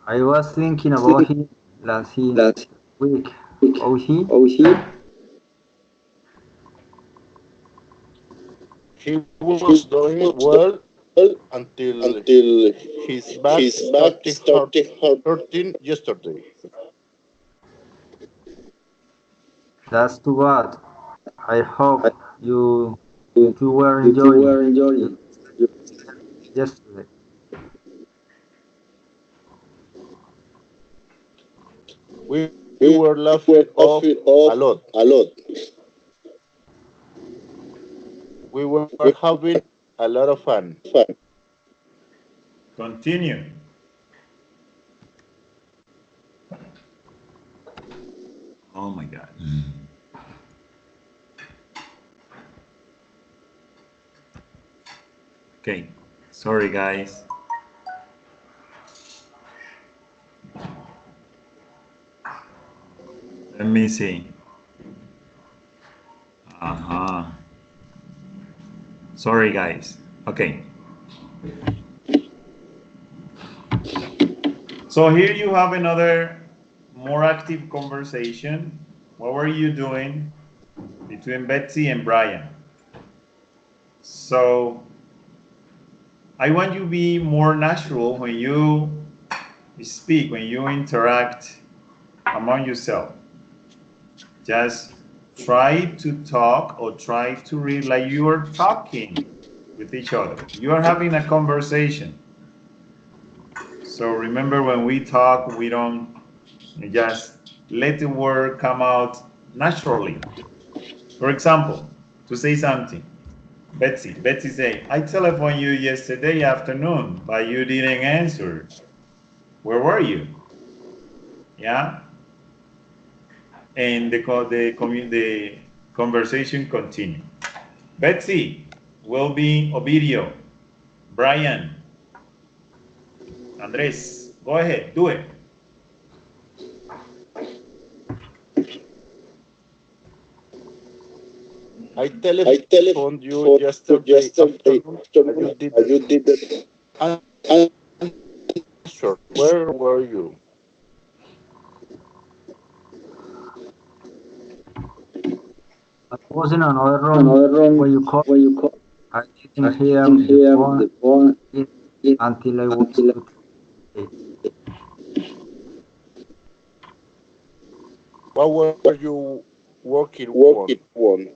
Speaker 4: I was thinking about him last week. Oh, he?
Speaker 3: He was doing well until his back started hurting yesterday.
Speaker 4: That's too bad. I hope you two were enjoying your yesterday.
Speaker 3: We were laughing off a lot. We were having a lot of fun.
Speaker 1: Continue. Oh my God. Okay. Sorry, guys. Let me see. Uh-huh. Sorry, guys. Okay. So here you have another more active conversation. What were you doing between Betsy and Brian? So I want you to be more natural when you speak, when you interact among yourself. Just try to talk or try to read like you are talking with each other. You are having a conversation. So remember, when we talk, we don't just let the word come out naturally. For example, to say something, Betsy say, I telephoned you yesterday afternoon, but you didn't answer. Where were you? Yeah, and the conversation continue. Betsy will be Ovidio, Brian, Andres. Go ahead, do it.
Speaker 3: I telephoned you yesterday afternoon, and you didn't answer. Where were you?
Speaker 4: I was in another room
Speaker 2: Another
Speaker 4: when
Speaker 2: room
Speaker 4: you called.
Speaker 2: where you call.
Speaker 4: I
Speaker 2: I
Speaker 4: didn't hear
Speaker 2: didn't
Speaker 4: the
Speaker 2: hear
Speaker 4: phone
Speaker 2: the phone
Speaker 4: ring
Speaker 2: in
Speaker 4: until I was
Speaker 2: until
Speaker 4: to sleep.
Speaker 3: What were you working on?
Speaker 2: working one.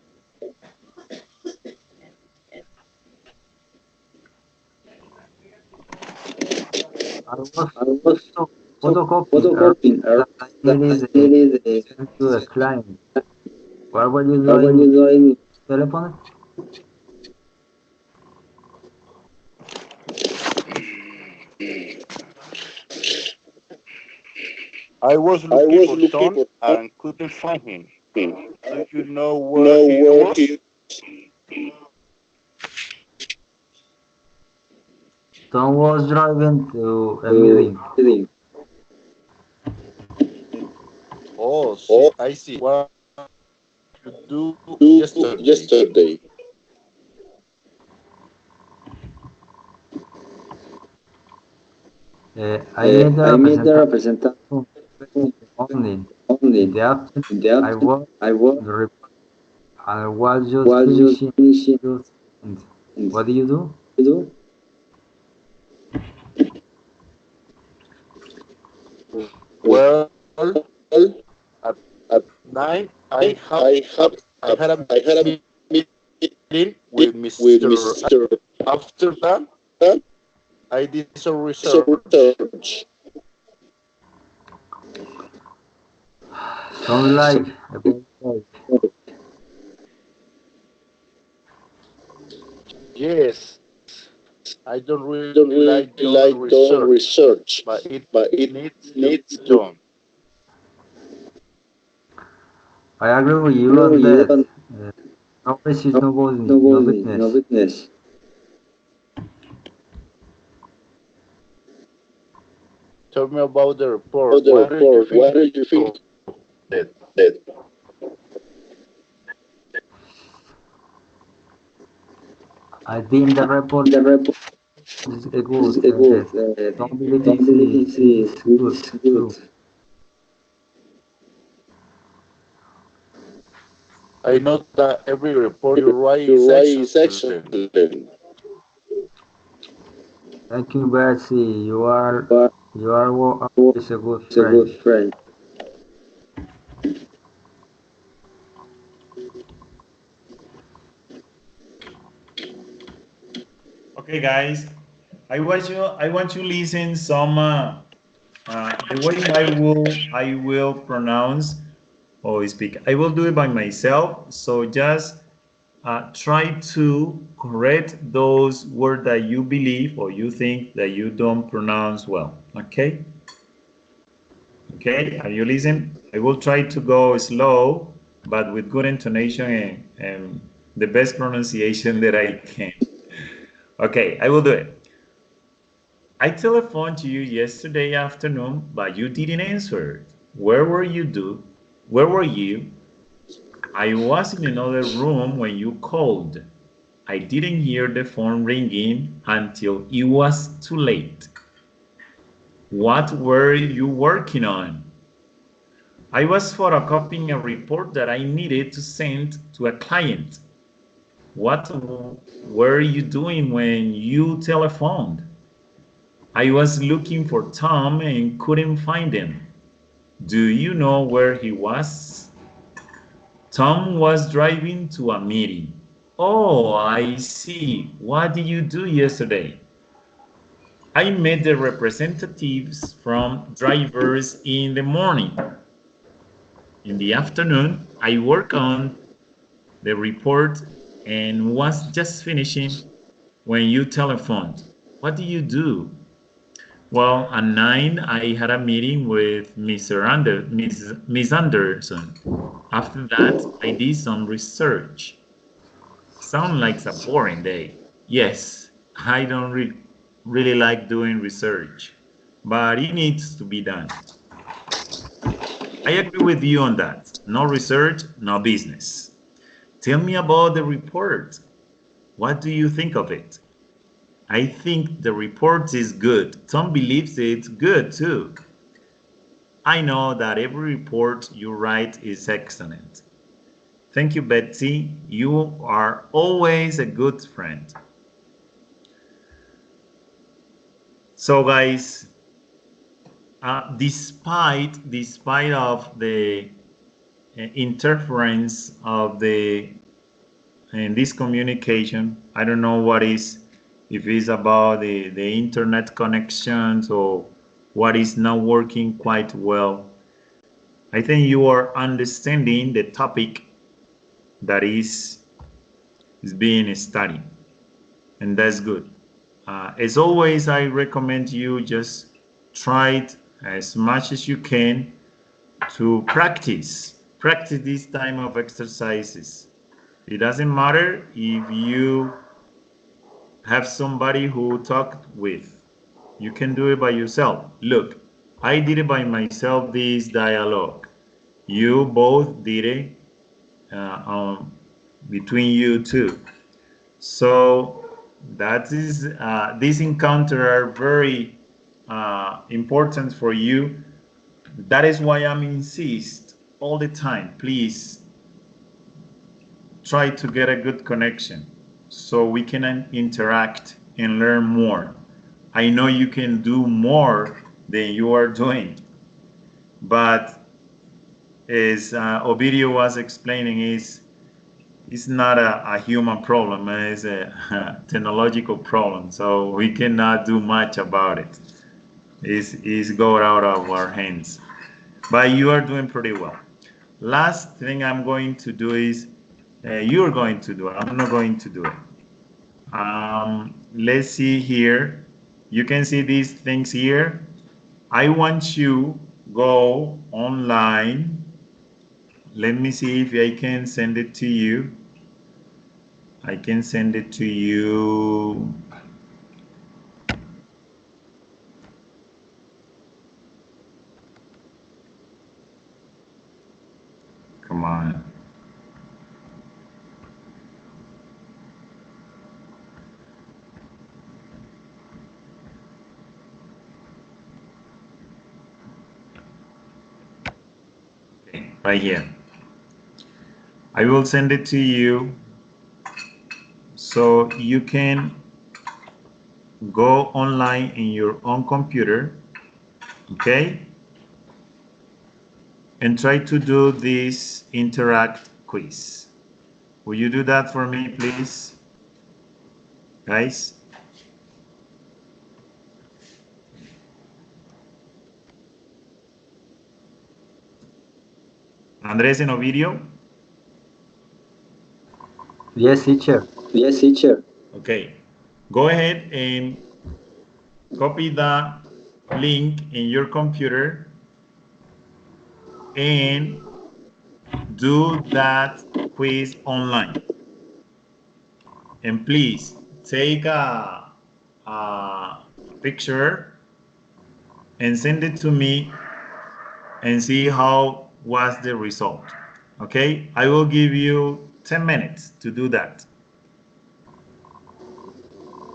Speaker 4: I was
Speaker 2: I was
Speaker 4: photocopying earlier
Speaker 2: photocopying earlier
Speaker 4: that I
Speaker 2: that I
Speaker 4: needed
Speaker 2: needed
Speaker 4: to send to a client. What were you
Speaker 2: what were
Speaker 4: doing?
Speaker 2: you doing?
Speaker 4: Telephone?
Speaker 3: I was
Speaker 2: I
Speaker 3: looking
Speaker 2: was
Speaker 3: for
Speaker 2: looking
Speaker 3: Tom
Speaker 2: for
Speaker 3: and couldn't find him.
Speaker 2: something.
Speaker 3: Do you know where
Speaker 2: Know
Speaker 3: he
Speaker 2: where
Speaker 3: was?
Speaker 2: he
Speaker 4: Tom was driving to a
Speaker 2: to
Speaker 4: meeting.
Speaker 2: reading.
Speaker 3: Oh,
Speaker 2: Oh,
Speaker 3: I see. What you do
Speaker 2: do
Speaker 3: yesterday?
Speaker 2: yesterday.
Speaker 4: I made the
Speaker 2: I made the
Speaker 4: representation
Speaker 2: representative
Speaker 4: in the morning. In
Speaker 2: only
Speaker 4: the afternoon,
Speaker 2: in the
Speaker 4: I
Speaker 2: afternoon.
Speaker 4: worked
Speaker 2: I was
Speaker 4: on the report. I was just
Speaker 2: was just
Speaker 4: finishing
Speaker 2: finishing.
Speaker 4: those things.
Speaker 2: And
Speaker 4: What do you do?
Speaker 2: you know,
Speaker 3: Well,
Speaker 2: well,
Speaker 3: at
Speaker 2: at
Speaker 3: 9,
Speaker 2: night
Speaker 3: I had a
Speaker 2: I had a
Speaker 3: meeting
Speaker 2: meeting
Speaker 3: with
Speaker 2: with
Speaker 3: Mr.
Speaker 2: Mr.
Speaker 3: After that,
Speaker 2: Tan.
Speaker 3: I did some
Speaker 2: It's a
Speaker 3: research.
Speaker 2: research.
Speaker 4: Sounds like a bad day.
Speaker 3: Yes, I don't really
Speaker 2: Don't
Speaker 3: like
Speaker 2: really
Speaker 3: doing
Speaker 2: like doing
Speaker 3: research,
Speaker 2: research,
Speaker 3: but it
Speaker 2: but it
Speaker 3: needs to
Speaker 2: needs
Speaker 3: be
Speaker 2: to
Speaker 3: done.
Speaker 4: I agree with you
Speaker 2: agree
Speaker 4: on
Speaker 2: with you
Speaker 4: that.
Speaker 2: on
Speaker 4: Uh, Knowledge is
Speaker 2: no
Speaker 4: no
Speaker 2: business, no
Speaker 4: business.
Speaker 2: business.
Speaker 3: Tell me about the
Speaker 2: For
Speaker 3: report.
Speaker 2: the
Speaker 3: What do you
Speaker 2: report,
Speaker 3: think
Speaker 2: what do you think
Speaker 3: of it?
Speaker 2: that
Speaker 4: I think the report
Speaker 2: the report
Speaker 4: is a
Speaker 2: is
Speaker 4: good.
Speaker 2: good?
Speaker 4: Accountability
Speaker 2: Accountability
Speaker 4: is good
Speaker 2: is good.
Speaker 4: too.
Speaker 3: I know that every report you write is
Speaker 2: Your right is
Speaker 3: excellent.
Speaker 2: excellent.
Speaker 4: Thank you, Betsy.
Speaker 2: But
Speaker 4: Always a good
Speaker 2: it's a good
Speaker 4: friend.
Speaker 2: friend.
Speaker 1: Okay, guys, I want to listen some the way I will pronounce or speak. I will do it by myself. So just try to correct those words that you believe or you think that you don't pronounce well. Okay. Okay. Are you listening? I will try to go slow, but with good intonation and the best pronunciation that I can. Okay, I will do it. I telephoned to you yesterday afternoon, but you didn't answer. Where were you do? Where were you? I was in another room when you called. I didn't hear the phone ringing until it was too late. What were you working on? I was photocopying a report that I needed to send to a client. What were you doing when you telephoned? I was looking for Tom and couldn't find him. Do you know where he was? Tom was driving to a meeting. Oh, I see. What did you do yesterday? I met the representatives from drivers in the morning. In the afternoon, I worked on the report and was just finishing when you telephoned. What did you do? Well, at 9, I had a meeting with Miss Anderson. After that, I did some research. Sounds like a boring day. Yes, I don't really like doing research, but it needs to be done. I agree with you on that. No research, no business. Tell me about the report. What do you think of it? I think the report is good. Tom believes it's good too. I know that every report you write is excellent. Thank you, Betsy. You are always a good friend. So, guys, despite of the interference of the in this communication, I don't know what is, if it's about the internet connections or what is not working quite well. I think you are understanding the topic that is being studied, and that's good. As always, I recommend you just try it as much as you can to practice this time of exercises. It doesn't matter if you have somebody who talk with. You can do it by yourself. Look, I did it by myself, this dialogue. You both did it between you two. So that is these encounters are very important for you. That is why I'm insist all the time. Please try to get a good connection so we can interact and learn more. I know you can do more than you are doing, but as Ovidio was explaining, it's not a human problem, it's a technological problem, so we cannot do much about it. It's go out of our hands. But you are doing pretty well. Last thing I'm going to do is you're going to do it. I'm not going to do it. Let's see here. You can see these things here. I want you go online. Let me see if I can send it to you. I can send it to you. Come on. Okay, right here. I will send it to you so you can go online in your own computer, okay? And try to do this interact quiz. Will you do that for me, please, guys? Andres and Ovidio?
Speaker 4: Yes, teacher.
Speaker 2: Yes, teacher.
Speaker 1: Okay. Go ahead and copy the link in your computer and do that quiz online. And please take a picture and send it to me and see how was the result. Okay, I will give you 10 minutes to do that.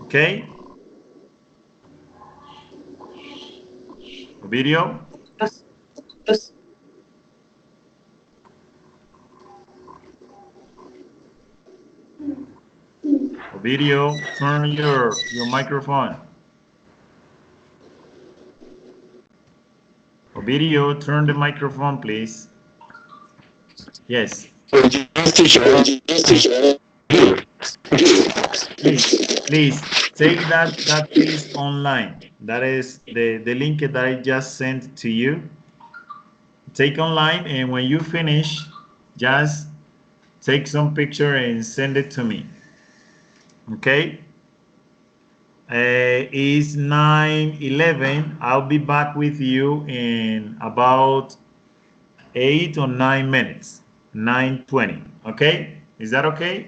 Speaker 1: Okay, video.
Speaker 2: Yes.
Speaker 1: Video, turn your microphone. Video, turn the microphone, please. Yes.
Speaker 5: Yes, teacher.
Speaker 2: Yes, teacher.
Speaker 1: Please take that quiz online. That is the link that I just sent to you. Take online, and when you finish, just take some picture and send it to me. Okay? It's 9:11. I'll be back with you in about 8 or 9 minutes. 9:20. Okay? Is that okay?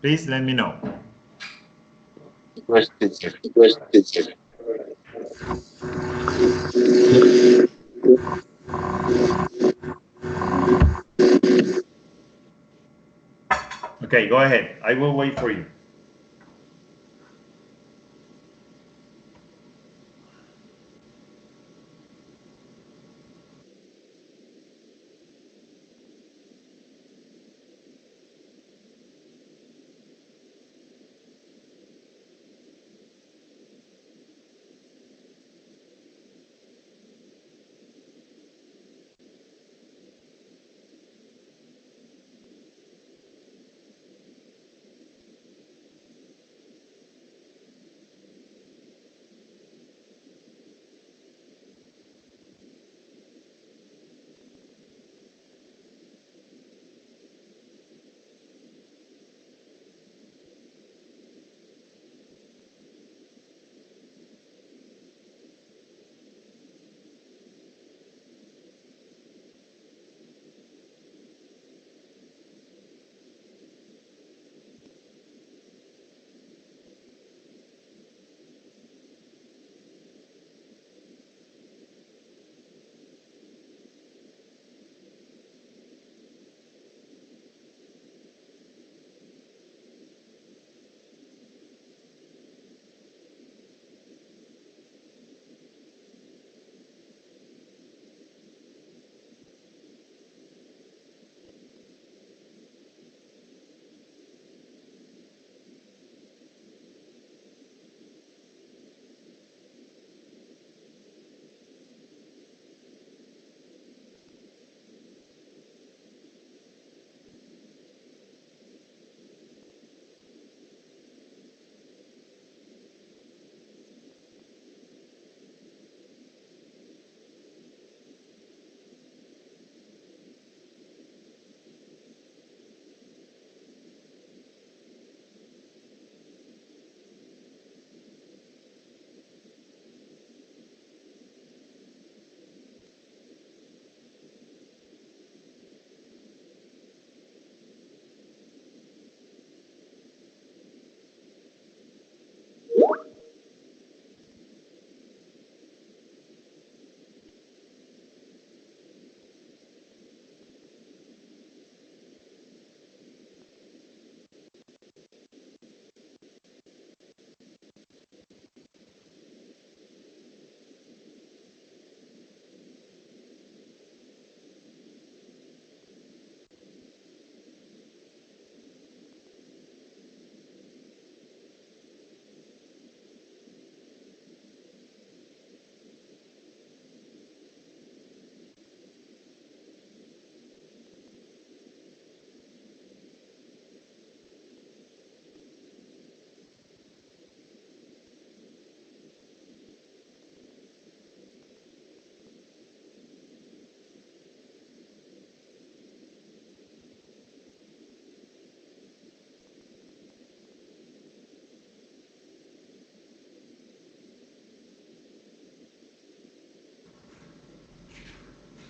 Speaker 1: Please let me know.
Speaker 5: Yes, teacher.
Speaker 2: Yes, teacher.
Speaker 1: Okay, go ahead. I will wait for you.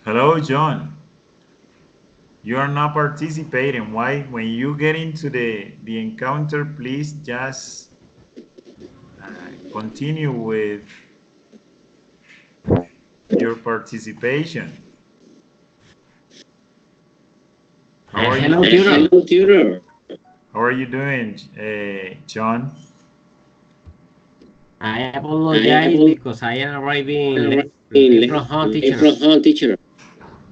Speaker 1: Hello, John. You are not participating. Why? When you get into the encounter, please just continue with your participation. How are you
Speaker 6: Hello,
Speaker 1: doing?
Speaker 6: tutor.
Speaker 2: Hello, tutor.
Speaker 1: How are you doing, John?
Speaker 6: I
Speaker 2: I
Speaker 6: apologize
Speaker 2: apologize
Speaker 6: because I am arriving late from home,
Speaker 2: late
Speaker 6: teacher.
Speaker 2: from home, teacher.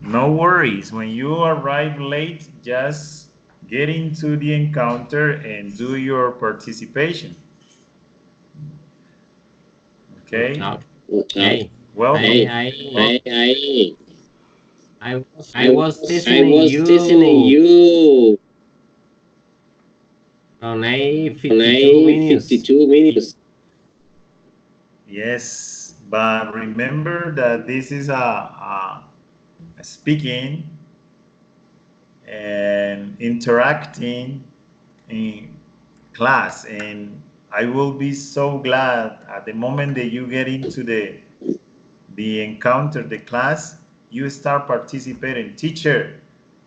Speaker 1: No worries. When you arrive late, just get into the encounter and do your participation. Okay?
Speaker 6: Okay.
Speaker 1: Welcome.
Speaker 6: I,
Speaker 2: I,
Speaker 6: I was
Speaker 2: I
Speaker 6: listening
Speaker 2: was listening
Speaker 6: you
Speaker 2: you
Speaker 6: on
Speaker 2: on
Speaker 6: 52
Speaker 2: a
Speaker 6: minutes.
Speaker 2: 52 minutes.
Speaker 1: Yes, but remember that this is a speaking and interacting in class, and I will be so glad at the moment that you get into the encounter, the class, you start participating. Teacher,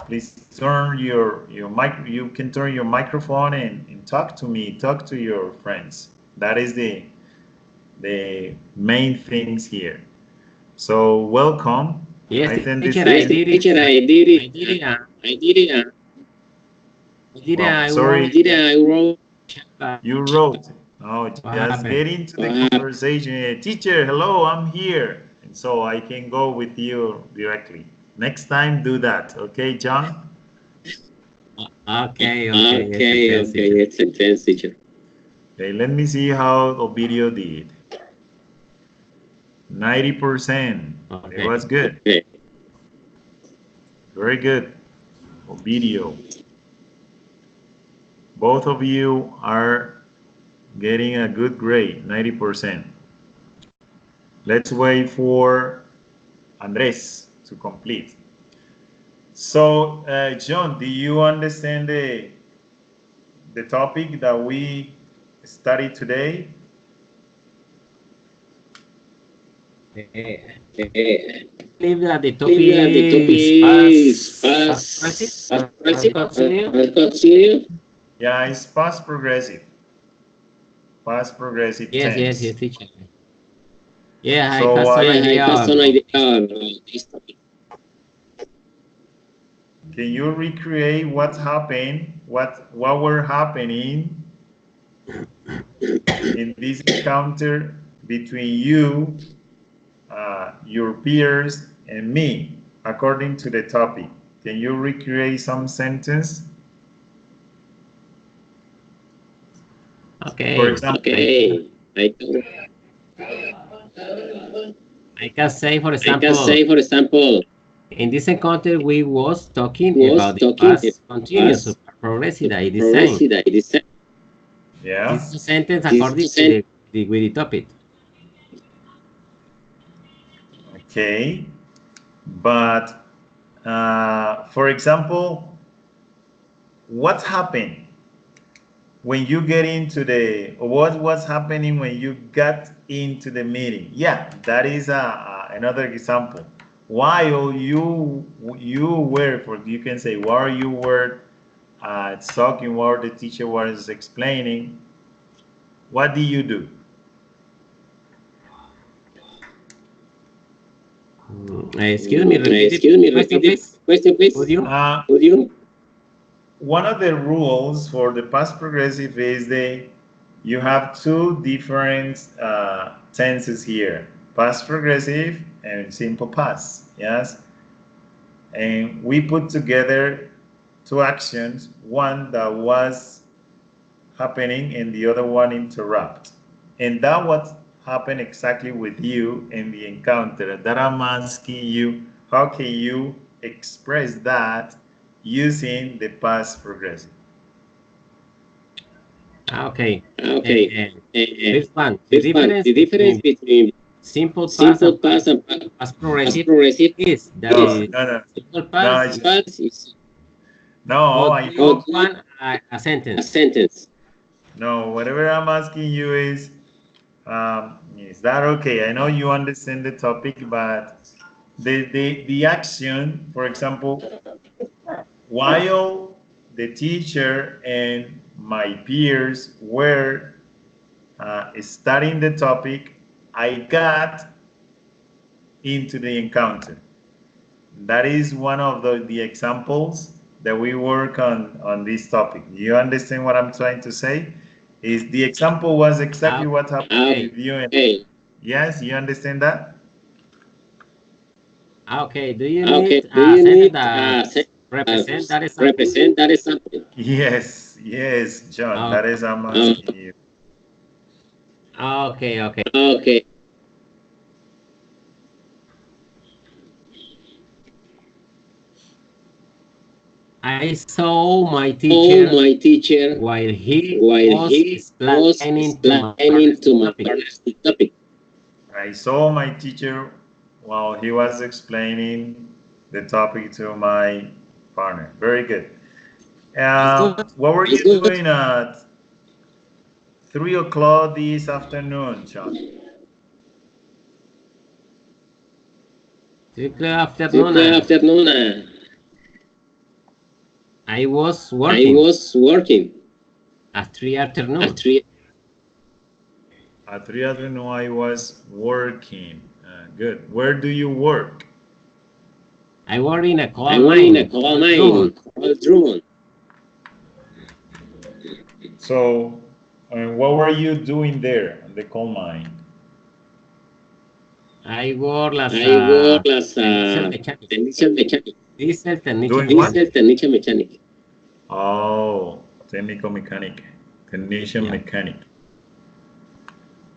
Speaker 1: please turn your mic. You can turn your microphone and talk to me. Talk to your friends. That is the main things here. So welcome.
Speaker 6: Yes,
Speaker 1: I think this
Speaker 6: teacher,
Speaker 1: is
Speaker 6: I
Speaker 2: Yes,
Speaker 6: did it.
Speaker 2: teacher, I did
Speaker 6: I
Speaker 2: it.
Speaker 6: did it.
Speaker 2: I did it.
Speaker 6: I did it.
Speaker 1: well.
Speaker 6: I wrote.
Speaker 1: Sorry,
Speaker 2: I wrote.
Speaker 1: you wrote. Oh,
Speaker 6: What
Speaker 1: just
Speaker 6: happened?
Speaker 1: get into the conversation. Teacher, hello, I'm here, and so I can go with you directly. Next time, do that. Okay, John.
Speaker 6: Okay. Yes,
Speaker 2: Okay,
Speaker 6: intense,
Speaker 2: okay,
Speaker 6: teacher.
Speaker 2: it's intense, teacher.
Speaker 1: Okay, let me see how Ovidio did. 90%. It
Speaker 6: Okay.
Speaker 1: was good.
Speaker 2: Okay.
Speaker 1: Very good. Ovidio. Both of you are getting a good grade, 90%. Let's wait for Andres to complete. So, John, do you understand the topic that we studied today?
Speaker 6: I
Speaker 2: Eh,
Speaker 6: believe that the topic
Speaker 2: believe that the topic
Speaker 6: is
Speaker 2: is
Speaker 6: past progressive.
Speaker 2: past
Speaker 6: Let's
Speaker 2: progressive.
Speaker 6: continue.
Speaker 2: Let's continue.
Speaker 1: Yeah, it's past progressive. Past progressive
Speaker 6: Yes,
Speaker 1: tense.
Speaker 6: teacher. Yeah, I
Speaker 1: So,
Speaker 6: have some
Speaker 2: Yeah, I
Speaker 6: idea
Speaker 2: have some
Speaker 6: about
Speaker 2: idea
Speaker 6: this.
Speaker 2: about this topic.
Speaker 1: can you recreate what's happened, what were happening in this encounter between you, your peers, and me, according to the topic? Can you recreate some sentence? For
Speaker 6: Okay.
Speaker 1: example,
Speaker 2: Okay. I can,
Speaker 6: I can say, for
Speaker 2: I can
Speaker 6: example,
Speaker 2: say, for example,
Speaker 6: in this encounter, we was talking
Speaker 2: was
Speaker 6: about the
Speaker 2: talking
Speaker 6: past continuous
Speaker 2: past
Speaker 6: of progressive that it is saying.
Speaker 2: progressive ideas.
Speaker 6: This
Speaker 1: yeah,
Speaker 6: is a sentence
Speaker 2: This is
Speaker 6: according
Speaker 2: a
Speaker 6: to
Speaker 2: sentence.
Speaker 6: with the topic.
Speaker 1: okay. But for example, what happened when you get into the, what was happening when you got into the meeting? Yeah, that is another example. While you were, for you can say, while you were talking, while the teacher was explaining, what do you do?
Speaker 6: Excuse me, repeat
Speaker 2: Excuse me,
Speaker 6: the question,
Speaker 2: repeat the
Speaker 6: please.
Speaker 2: question,
Speaker 6: Would
Speaker 2: please.
Speaker 6: you?
Speaker 2: Would you?
Speaker 1: One of the rules for the past progressive is you have two different tenses here: past progressive and simple past. Yes, and we put together two actions, one that was happening and the other one interrupt. And that what happened exactly with you in the encounter. That I'm asking you, how can you express that using the past progressive?
Speaker 6: Okay.
Speaker 2: Okay.
Speaker 6: Uh,
Speaker 2: Uh,
Speaker 6: first one, the
Speaker 2: this one,
Speaker 6: difference
Speaker 2: the difference
Speaker 6: between
Speaker 2: between
Speaker 6: simple past
Speaker 2: simple
Speaker 6: and
Speaker 2: past and
Speaker 6: past
Speaker 2: past
Speaker 6: progressive
Speaker 2: progressive
Speaker 6: is that
Speaker 1: No,
Speaker 2: is
Speaker 6: the
Speaker 1: no, no,
Speaker 6: simple
Speaker 1: no.
Speaker 6: past
Speaker 2: past is
Speaker 1: No,
Speaker 6: would
Speaker 1: I
Speaker 6: be
Speaker 1: know.
Speaker 2: would
Speaker 6: one a
Speaker 2: a
Speaker 6: sentence.
Speaker 2: sentence.
Speaker 1: No, whatever I'm asking you is that okay? I know you understand the topic, but the action, for example, while the teacher and my peers were studying the topic, I got into the encounter. That is one of the examples that we work on this topic. You understand what I'm trying to say? Is the example was exactly what happened
Speaker 6: Okay.
Speaker 1: with you. And yes, you understand that?
Speaker 6: Okay. Do you
Speaker 2: Okay,
Speaker 6: need
Speaker 2: do
Speaker 6: a
Speaker 2: you
Speaker 6: sentence
Speaker 2: need
Speaker 6: that represent that is something?
Speaker 2: represent that is something?
Speaker 1: Yes, yes, John.
Speaker 6: Oh,
Speaker 1: That is I'm asking you.
Speaker 6: okay. Okay.
Speaker 2: Okay.
Speaker 6: I saw my
Speaker 2: Oh,
Speaker 6: teacher
Speaker 2: my teacher,
Speaker 6: while he
Speaker 2: while
Speaker 6: was
Speaker 2: he was
Speaker 6: explaining to my
Speaker 2: explaining
Speaker 6: partner
Speaker 2: to
Speaker 6: the
Speaker 2: my
Speaker 6: topic.
Speaker 2: partner the topic.
Speaker 1: I saw my teacher while he was explaining the topic to my partner. Very good.
Speaker 6: It's good.
Speaker 1: What were you doing at 3 o'clock this afternoon, John?
Speaker 6: 3 o'clock afternoon.
Speaker 2: Tuesday afternoon,
Speaker 6: I was
Speaker 2: I
Speaker 6: working
Speaker 2: was working
Speaker 6: at 3
Speaker 2: at
Speaker 6: afternoon.
Speaker 2: 3.
Speaker 1: At 3 afternoon, I was working. Good. Where do you work?
Speaker 6: I work in a
Speaker 2: I
Speaker 6: coal
Speaker 2: work in a
Speaker 6: mine,
Speaker 2: coal
Speaker 6: Coal
Speaker 2: mine
Speaker 6: Drummond.
Speaker 2: in Coral Drummond.
Speaker 1: So, what were you doing there in the coal mine?
Speaker 6: I work as
Speaker 2: I work
Speaker 6: a
Speaker 2: as
Speaker 6: technician
Speaker 2: a
Speaker 6: mechanic,
Speaker 2: technician mechanic.
Speaker 6: diesel technician
Speaker 1: Doing what?
Speaker 2: Diesel
Speaker 6: mechanic.
Speaker 2: technician mechanic.
Speaker 1: Oh, technical mechanic, technician
Speaker 6: Yeah.
Speaker 1: mechanic.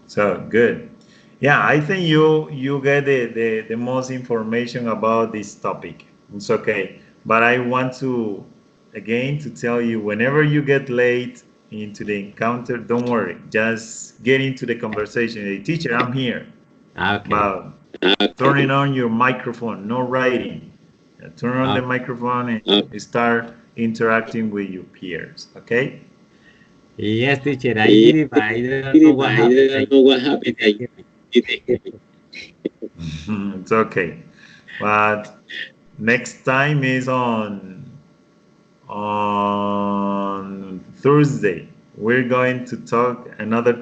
Speaker 1: So good. Yeah, I think you get the most information about this topic. It's okay. But I want to again to tell you whenever you get late into the encounter, don't worry. Just get into the conversation. Hey, teacher, I'm here.
Speaker 6: Okay.
Speaker 1: But turning on your microphone, no writing. Turn on the
Speaker 6: Okay.
Speaker 1: microphone and start interacting with your peers. Okay?
Speaker 6: Yes, teacher, I
Speaker 2: Yeah,
Speaker 6: did it, but I don't know
Speaker 2: but
Speaker 6: what
Speaker 2: I
Speaker 6: happened.
Speaker 2: don't know what happened.
Speaker 6: Didn't hear me.
Speaker 1: It's okay. But next time is on Thursday. We're going to talk another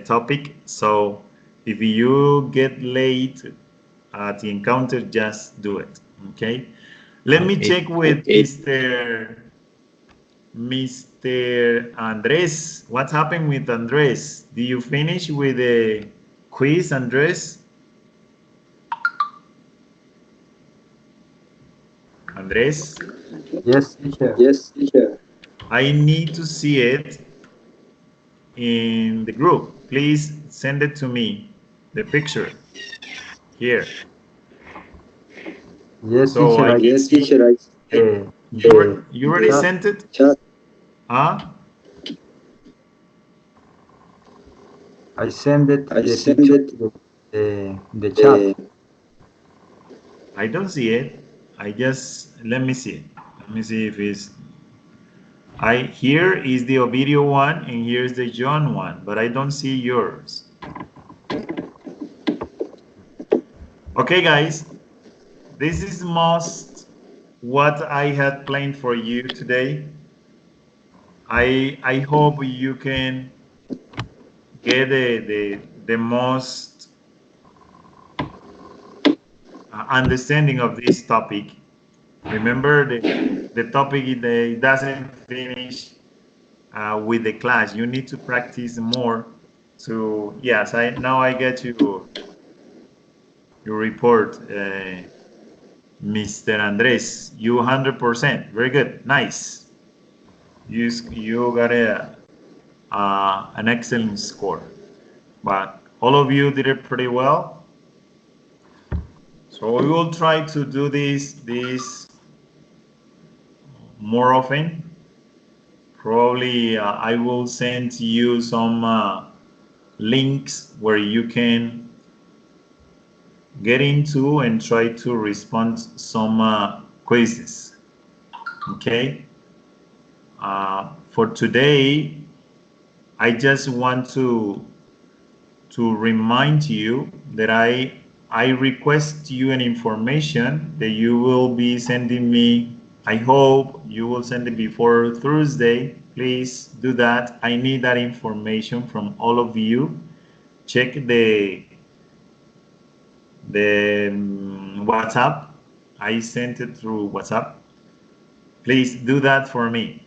Speaker 1: topic. So if you get late at the encounter, just do it. Okay. Let me
Speaker 6: Okay.
Speaker 1: check with Mr. Andres. What's happened with Andres? Do you finish with the quiz, Andres? Andres?
Speaker 4: Yes, teacher.
Speaker 2: Yes, teacher.
Speaker 1: I need to see it in the group. Please send it to me, the picture here,
Speaker 4: Yes,
Speaker 1: so
Speaker 4: teacher.
Speaker 1: I
Speaker 4: I
Speaker 1: can
Speaker 2: Yes,
Speaker 1: see.
Speaker 2: teacher. I
Speaker 1: You
Speaker 4: the
Speaker 1: already
Speaker 4: chat.
Speaker 1: sent it? Huh?
Speaker 4: I send it
Speaker 2: I
Speaker 4: the
Speaker 2: send
Speaker 4: picture
Speaker 2: it
Speaker 4: to the chat.
Speaker 1: I don't see it. I just let me see. Let me see if it's. I here is the video one and here's the John one, but I don't see yours. Okay, guys, this is most what I had planned for you today. I hope you can get the most understanding of this topic. Remember the topic it doesn't finish with the class. You need to practice more. To yes, I now I get your report, Mr. Andres. You 100%. Very good. Nice. You got an excellent score. But all of you did it pretty well. So we will try to do this more often. Probably I will send you some links where you can get into and try to respond some quizzes. Okay. For today, I just want to remind you that I I request you an information that you will be sending me. I hope you will send it before Thursday. Please do that. I need that information from all of you. Check the WhatsApp. I sent it through WhatsApp. Please do that for me.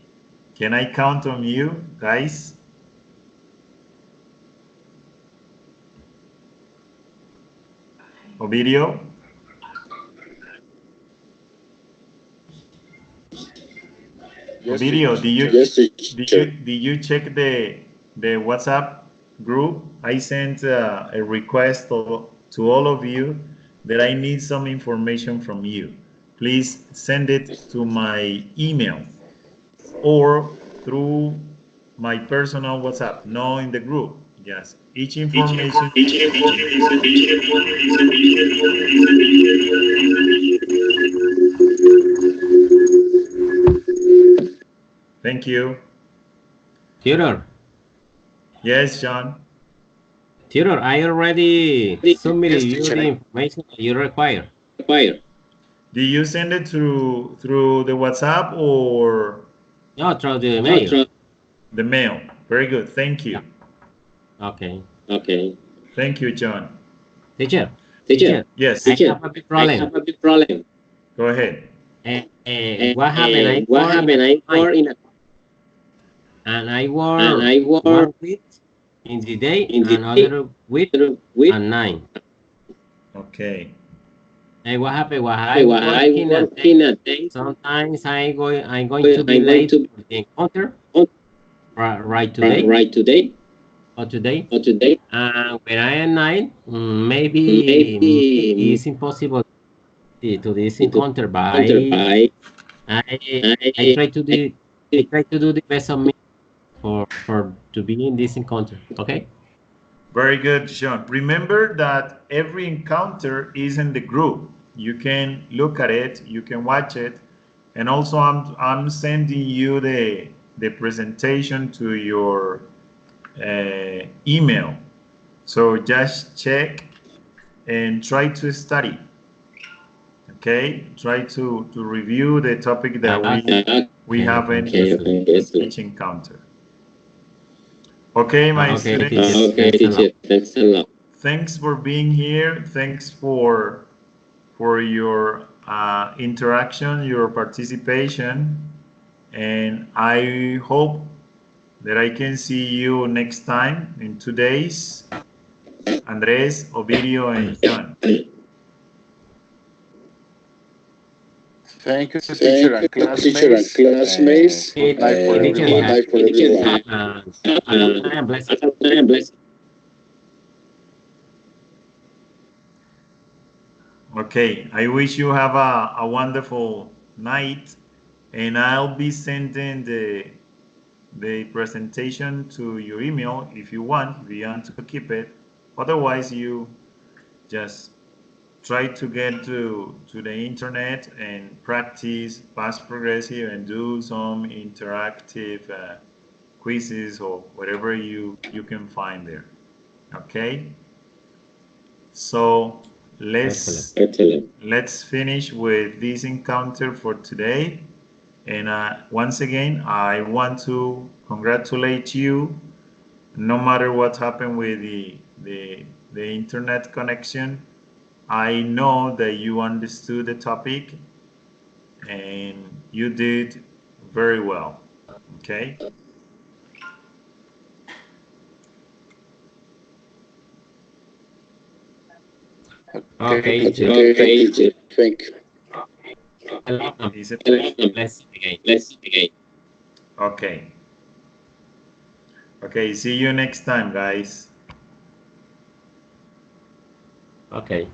Speaker 1: Can I count on you, guys? Ovidio?
Speaker 3: Yes,
Speaker 1: Ovidio,
Speaker 3: teacher.
Speaker 1: did you check the WhatsApp group? I sent a request to all of you that I need some information from you. Please send it to my email or through my personal WhatsApp, no in the group. Yes, each information. Thank you.
Speaker 6: Tutor,
Speaker 1: Yes, John.
Speaker 6: tutor, I already submitted
Speaker 3: Yes,
Speaker 6: you
Speaker 3: teacher.
Speaker 6: the information that you require.
Speaker 1: Did you send it through the WhatsApp or
Speaker 6: No, through the mail.
Speaker 1: the mail? Very good. Thank
Speaker 6: Yeah.
Speaker 1: you.
Speaker 6: Okay.
Speaker 1: Thank you, John.
Speaker 6: Teacher,
Speaker 1: Yes.
Speaker 6: I have a big problem.
Speaker 1: Go ahead.
Speaker 6: What happened? I work in a night, and I work 1 week in the day and other week at night.
Speaker 1: Okay.
Speaker 6: And what happened? While I working at day, sometimes I'm going to be late for the encounter right today or today. And when I am night, maybe it's impossible to this encounter, but I I try to do the best of me for to be in this encounter. Okay.
Speaker 1: Very good, John. Remember that every encounter is in the group. You can look at it, you can watch it, and also I'm sending you the presentation to your email. So just check and try to study. Okay, try to review the topic that we have in
Speaker 6: Excellent.
Speaker 1: each encounter. Okay, my
Speaker 6: Okay,
Speaker 1: students.
Speaker 6: teacher. Thanks a lot.
Speaker 1: Thanks for being here. Thanks for your interaction, your participation, and I hope that I can see you next time in 2 days. Andres, Ovidio, and John.
Speaker 3: Thank you, teacher and classmates. Good night for
Speaker 6: Teacher,
Speaker 3: everyone.
Speaker 6: I am blessed.
Speaker 1: Okay, I wish you have a wonderful night, and I'll be sending the presentation to your email if you want to keep it. Otherwise, you just try to get to the internet and practice past progressive and do some interactive quizzes or whatever you can find there. Okay, so let's
Speaker 6: Excellent.
Speaker 1: let's finish with this encounter for today. And once again, I want to congratulate you. No matter what happened with the internet connection, I know that you understood the topic and you did very well. Okay.
Speaker 3: Okay,
Speaker 6: Okay,
Speaker 3: teacher.
Speaker 6: teacher.
Speaker 2: Thank you.
Speaker 1: Is it
Speaker 6: Bless again.
Speaker 1: okay? Okay. See you next time, guys.
Speaker 6: Okay.